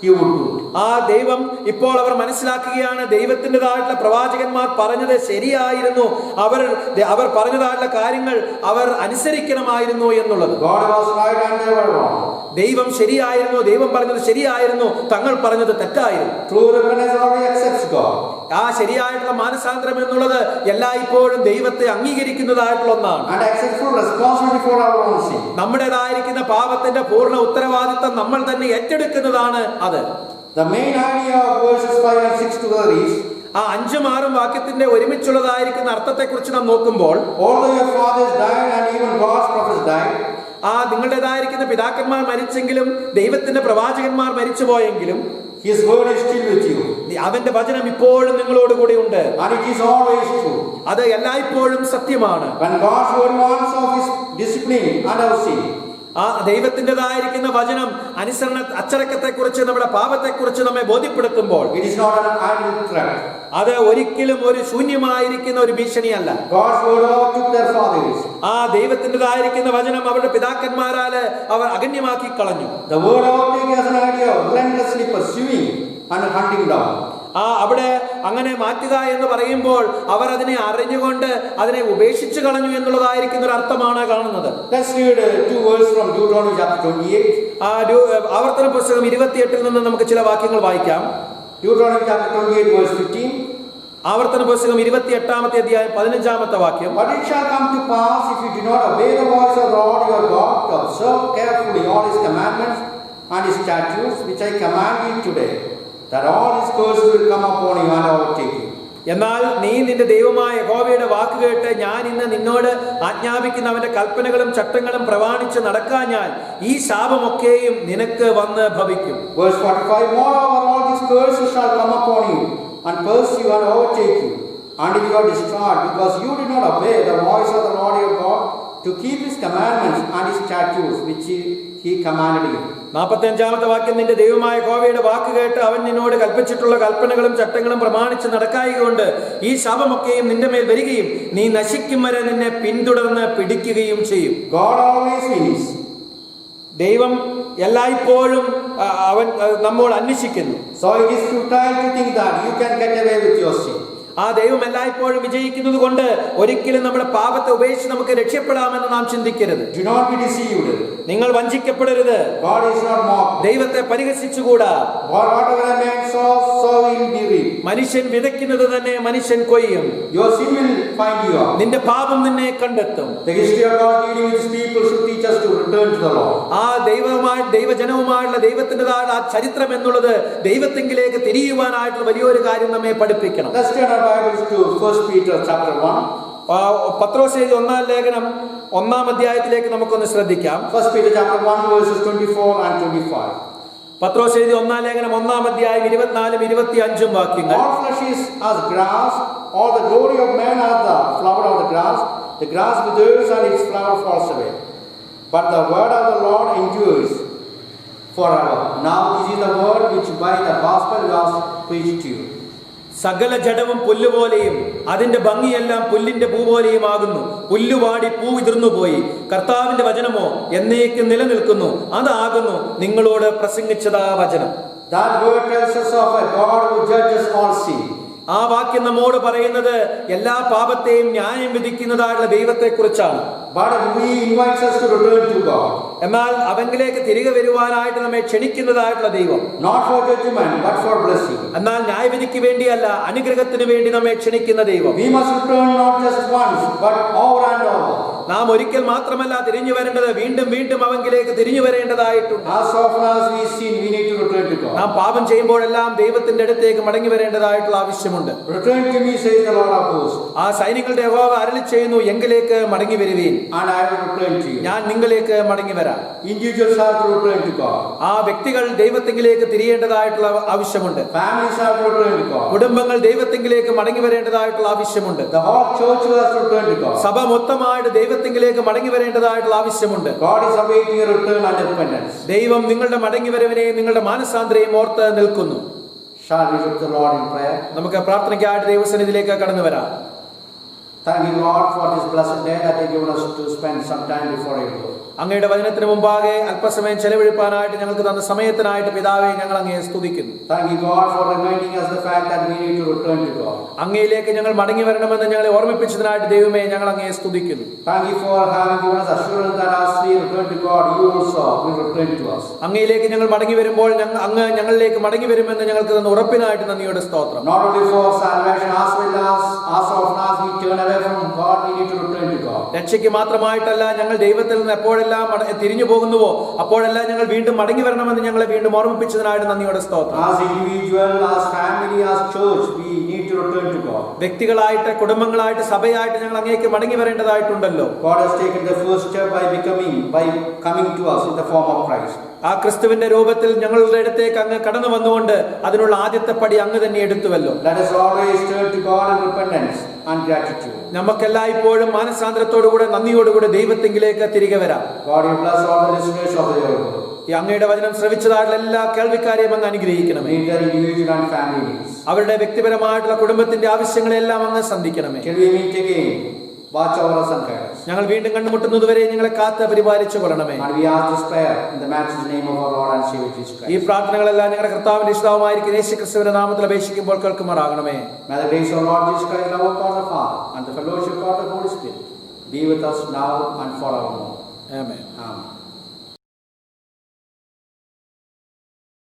he would do. ആ ദൈവം ഇപ്പോൾ അവർ മനസ്സിലാക്കുകയാണ് ദൈവത്തിൻ്റെതായിട്ടുള്ള പ്രവാചകന്മാർ പറഞ്ഞത് ശരിയായിരുന്നു, അവർ പറഞ്ഞതായിട്ടുള്ള കാര്യങ്ങൾ അവർ അനുസരിക്കണമായിരുന്നു എന്നുള്ളത്. God was right and they were wrong. ദൈവം ശരിയായിരുന്നു, ദൈവം പറഞ്ഞത് ശരിയായിരുന്നു, തങ്ങൾ പറഞ്ഞത് തെറ്റായിരുന്നു. True repentance always accepts God. ആ ശരിയായിട്ടുള്ള മാനസാന്തരം എന്നുള്ളത് എല്ലായ്പ്പോഴും ദൈവത്തെ അംഗീകരിക്കുന്നതായിട്ടുള്ള ഒന്നാണ്. And accepts full responsibility for our own sin. നമ്മുടേതായിരിക്കുന്ന പാപത്തിന്റെ പൂർണ്ണ ഉത്തരവാദിത്തം നമ്മൾ തന്നെ ഏറ്റെടുക്കുന്നതാണ് അത്. The main idea of verses 5 and 6 together is, ആ 5ഉം 6ഉം വാക്യത്തിന്റെ ഒരുമിച്ചുള്ളതായിരിക്കുന്ന അർത്ഥത്തെക്കുറിച്ച് നാം നോക്കുമ്പോൾ, although your fathers died and even God's prophets died, നിങ്ങളുടേതായിരിക്കുന്ന പിതാക്കന്മാർ മരിച്ചെങ്കിലും ദൈവത്തിന്റെ പ്രവാചകന്മാർ മരിച്ചുപോയെങ്കിലും his word is still with you. അവന്റെ വചനം ഇപ്പോഴും നിങ്ങളോട് കൂടി ഉണ്ട്. And it is always true. അത് എല്ലായ്പ്പോഴും സത്യമാണ്. When God's word warns of his discipline and our sin, ദൈവത്തിൻ്റെതായിരിക്കുന്ന വചനം അച്ചടക്കത്തെക്കുറിച്ച് നമ്മുടെ പാപത്തെക്കുറിച്ച് നമ്മെ ബോധ്യപ്പെടുത്തുമ്പോൾ it is not an idle threat. അത് ഒരിക്കലും ഒരു ശൂന്യമായിരിക്കുന്ന ഒരു ഭീഷണിയല്ല. God's word overtook their fathers. ദൈവത്തിൻ്റെതായിരിക്കുന്ന വചനം അവരുടെ പിതാക്കന്മാരാല് അവർ അഗണ്യമാക്കി കളഞ്ഞു. The word overtake has an idea of relentlessly pursuing and hunting down. അവിടെ അങ്ങനെ മാറ്റുക എന്ന് പറയുമ്പോൾ അവർ അതിനെ അറിഞ്ഞുകൊണ്ട് അതിനെ ഉപേക്ഷിച്ചു കളഞ്ഞു എന്നുള്ളതായിരിക്കുന്ന ഒരു അർത്ഥമാണ് കാണുന്നത്. Let's read 2 verses from Deuteronomy chapter 28. ആവർത്തന പുസ്തകം 28 നിന്ന് നമുക്ക് ചില വാക്യങ്ങൾ വായിക്കാം. Deuteronomy chapter 28 verse 15. ആവർത്തന പുസ്തകം 28-ാമത്തെ അധ്യായം 15-ാമത്തെ വാക്യം. But it shall come to pass, if you do not obey the voice of the Lord your God, to observe carefully all his commandments and his statutes which I command you today, that all his curses will come upon you and overtake you. എന്നാൽ നീ നിന്റെ ദൈവമായ യഹോവയുടെ വാക്ക് കേട്ട് ഞാൻ ഇന്ന് നിന്നോട് ആജ്ഞാപിക്കുന്ന അവന്റെ കൽപ്പനകളും ചട്ടങ്ങളും പ്രമാണിച്ച് നടക്കാഞ്ഞാൽ ഈ ശാപമൊക്കെയും നിനക്ക് വന്ന് ഭവിക്കും. Verse 45. Moreover, all these curses shall come upon you and pursue and overtake you until you are destroyed, because you did not obey the voice of the Lord your God to keep his commandments and his statutes which he commanded you. 45-ാമത്തെ വാക്യം. നിന്റെ ദൈവമായ യഹോവയുടെ വാക്ക് കേട്ട് അവൻ നിന്നോട് കൽപ്പിച്ചിട്ടുള്ള കൽപ്പനകളും ചട്ടങ്ങളും പ്രമാണിച്ച് നടക്കായകൊണ്ട് ഈ ശാപമൊക്കെയും നിന്റെ മേൽ വരികയും നീ നശിക്കും വരെ നിന്നെ പിന്തുടർന്ന് പിടിക്കുകയും ചെയ്യും. God always wins. ദൈവം എല്ലായ്പ്പോഴും അവൻ നമ്മോട് അന്വേഷിക്കുന്നു. So it is futile to think that you can get away with your sin. ദൈവം എല്ലായ്പ്പോഴും വിജയിക്കുന്നത് കൊണ്ട് ഒരിക്കലും നമ്മുടെ പാപത്തെ ഉപേക്ഷിച്ച് നമുക്ക് രക്ഷപ്പെടാമെന്ന് നാം ചിന്തിക്കരുത്. Do not be deceived. നിങ്ങൾ വഞ്ചിക്കപ്പെടരുത്. God is not mocked. ദൈവത്തെ പരിഹസിച്ചുകൂടാ. Whatever a man sows, so will be reap. മനുഷ്യൻ വിതയ്ക്കുന്നത് തന്നെ മനുഷ്യൻ കൊയ്യും. Your sin will find you out. നിന്റെ പാപം നിന്നെ കണ്ടെത്തും. The history of God dealing with his people should teach us to return to the Lord. ദൈവജനവുമായുള്ള ദൈവത്തിൻ്റെതായ ആ ചരിത്രം എന്നുള്ളത് ദൈവത്തെങ്കിലേക്ക് തിരിയുവാനായിട്ടുള്ള വലിയൊരു കാര്യം നമ്മെ പഠിപ്പിക്കണം. Let's turn our Bibles to 1 Peter chapter 1. പത്രോസ് എഴുതിയ 1-ാം ലേഖനം 1-ാം അധ്യായത്തിലേക്ക് നമുക്കൊന്ന് ശ്രദ്ധിക്കാം. 1 Peter chapter 1 verses 24 and 25. പത്രോസ് എഴുതിയ 1-ാം ലേഖനം 1-ാം അധ്യായം 24-25 വാക്യങ്ങൾ. All flesh is as grass, all the glory of man as the flower of the grass. The grass withers and its flower falls away, but the word of the Lord endures forever. Now this is the word which by the gospel was preached to you. സകല ജഡവും പുല്ലുപോലെയും അതിന്റെ ഭംഗിയെല്ലാം പുല്ലിന്റെ പൂ പോലെയുമാകുന്നു. പുല്ലുവാടി പൂ വിതിർന്നുപോയി, കർത്താവിന്റെ വചനമോ എന്നേക്കും നിലനിൽക്കുന്നു. അതാകുന്നു നിങ്ങളോട് പ്രസംഗിച്ചതാ വചനം. That word tells us of a God who judges all sin. ആ വാക്യം നമ്മോട് പറയുന്നത് എല്ലാ പാപത്തെയും ന്യായം വിധിക്കുന്നതായുള്ള ദൈവത്തെക്കുറിച്ചാണ്. But he invites us to return to God. എന്നാൽ അവങ്കിലേക്ക് തിരികെ വരുവാനായിട്ട് നമ്മെ ക്ഷണിക്കുന്നതായിട്ടുള്ള ദൈവം Not for judgment, but for blessing. എന്നാൽ ന്യായവിധിക്ക് വേണ്ടിയല്ല, അനുഗ്രഹത്തിന് വേണ്ടി നമ്മെ ക്ഷണിക്കുന്ന ദൈവം. We must return not just once, but over and over. നാം ഒരിക്കൽ മാത്രമല്ല തിരിഞ്ഞു വരേണ്ടത്, വീണ്ടും വീണ്ടും അവങ്കിലേക്ക് തിരിഞ്ഞു വരേണ്ടതായിട്ടുണ്ട്. As often as we sin, we need to return to God. നാം പാപം ചെയ്യുമ്പോഴെല്ലാം ദൈവത്തിന്റെ അടുത്തേക്ക് മടങ്ങി വരേണ്ടതായിട്ടുള്ള ആവശ്യമുണ്ട്. Return to me, says the Lord of hosts, ആ സൈന്യങ്ങളുടെ യഹോവ അരുളി ചെയ്യുന്നു, എങ്കിലേക്ക് മടങ്ങി വരുവീൻ, and I will return to you. ഞാൻ നിങ്ങളിലേക്ക് മടങ്ങി വരാം. Individuals have to return to God. ആ വ്യക്തികൾ ദൈവത്തിങ്കിലേക്ക് തിരിയേണ്ടതായിട്ടുള്ള ആവശ്യമുണ്ട്. Families have to return to God. കുടുംബങ്ങൾ ദൈവത്തിങ്കിലേക്ക് മടങ്ങി വരേണ്ടതായിട്ടുള്ള ആവശ്യമുണ്ട്. The whole church has to return to God. സഭ മൊത്തമായിട്ട് ദൈവത്തിങ്കിലേക്ക് മടങ്ങി വരേണ്ടതായിട്ടുള്ള ആവശ്യമുണ്ട്. God is awaiting your return and repentance. ദൈവം നിങ്ങളുടെ മടങ്ങി വരവിനെയും നിങ്ങളുടെ മാനസാന്തരയും ഓർത്ത് നിൽക്കുന്നു. Shall we look to the Lord in prayer? നമുക്ക് പ്രാർത്ഥനയ്ക്കായിട്ട് ദൈവസന്നിധിയിലേക്ക് കടന്നു വരാം. Thank you, Lord, for this blessed day that you given us to spend some time before you. അങ്ങയുടെ വചനത്തിന് മുമ്പാകെ അല്പസമയം ചെലവഴിപ്പാനായിട്ട് ഞങ്ങൾക്ക് തന്ന സമയത്തിനായിട്ട് പിതാവേ ഞങ്ങൾ അങ്ങയെ സ്തുതിക്കുന്നു. Thank you, God, for reminding us the fact that we need to return to God. അങ്ങയിലേക്ക് ഞങ്ങൾ മടങ്ങി വരണമെന്ന് ഞങ്ങളെ ഓർമ്മിപ്പിച്ചതിനായിട്ട് ദൈവമേ ഞങ്ങൾ അങ്ങയെ സ്തുതിക്കുന്നു. Thank you for having given us assurance that as we return to God, you also will return to us. അങ്ങയിലേക്ക് ഞങ്ങൾ മടങ്ങി വരുമ്പോൾ അങ്ങ് ഞങ്ങളിലേക്ക് മടങ്ങി വരുമെന്ന് ഞങ്ങൾക്ക് തന്ന ഉറപ്പിനായിട്ട് നന്ദിയുടെ സ്തോത്രം. Not only for salvation, as well as often as we turn away from God, we need to return to God. രക്ഷയ്ക്ക് മാത്രമായിട്ടല്ല, ഞങ്ങൾ ദൈവത്തിൽ നിന്ന് എപ്പോഴെല്ലാം തിരിഞ്ഞു പോകുന്നുവോ അപ്പോഴെല്ലാം ഞങ്ങൾ വീണ്ടും മടങ്ങി വരണമെന്ന് ഞങ്ങളെ വീണ്ടും ഓർമ്മിപ്പിച്ചതിനായിട്ട് നന്ദിയുടെ സ്തോത്രം. As individual, as family, as church, we need to return to God. വ്യക്തികളായിട്ട്, കുടുംബങ്ങളായിട്ട്, സഭയായിട്ട് ഞങ്ങൾ അങ്ങേക്ക് മടങ്ങി വരേണ്ടതായിട്ടുണ്ടല്ലോ. God has taken the first step by coming to us in the form of Christ. ആ ക്രിസ്തുവിന്റെ രൂപത്തിൽ ഞങ്ങളുടെ അടുത്തേക്ക് അങ്ങ് കടന്നു വന്നുകൊണ്ട് അതിനുള്ള ആദ്യത്തെ പടി അങ്ങ് തന്നെ എടുത്തുവല്ലോ. Let us always turn to God in repentance and gratitude. നമുക്കെല്ലായ്പ്പോഴും മാനസാന്തരത്തോടുകൂടെ നന്ദിയോടുകൂടെ ദൈവത്തെങ്കിലേക്ക് തിരികെ വരാം. God, you bless all the listeners of the word. ഈ അങ്ങയുടെ വചനം ശ്രവിച്ചതായിട്ടുള്ള എല്ലാ കേൾവിക്കാരെയും അങ്ങ് അനുഗ്രഹിക്കണമേ. Meet their individual and family needs. അവരുടെ വ്യക്തിപരമായിട്ടുള്ള കുടുംബത്തിന്റെ ആവശ്യങ്ങളെല്ലാം അങ്ങ് സന്ധിക്കണമേ. Till we meet again, watch over us and guide us. ഞങ്ങൾ വീണ്ടും കണ്ടുമുട്ടുന്നതുവരെ ഞങ്ങളെ കാത്ത് പരിപാലിച്ചു കൊള്ളണമേ. And we ask this prayer in the matchless name of our Lord and Savior Jesus ഈ Christ. പ്രാർത്ഥനകളെല്ലാം ഞങ്ങളുടെ കർത്താവിന്റെ ഇഷ്ടവുമായിരിക്കും യേശു ക്രിസ്തുവിന്റെ നാമത്തിൽ അപേക്ഷിക്കുമ്പോൾ കേൾക്കുമാറാകണമേ. May the grace of our Lord Jesus Christ, love of God the Father, and the fellowship of God the Holy Spirit be with us now and forevermore. Amen. Amen.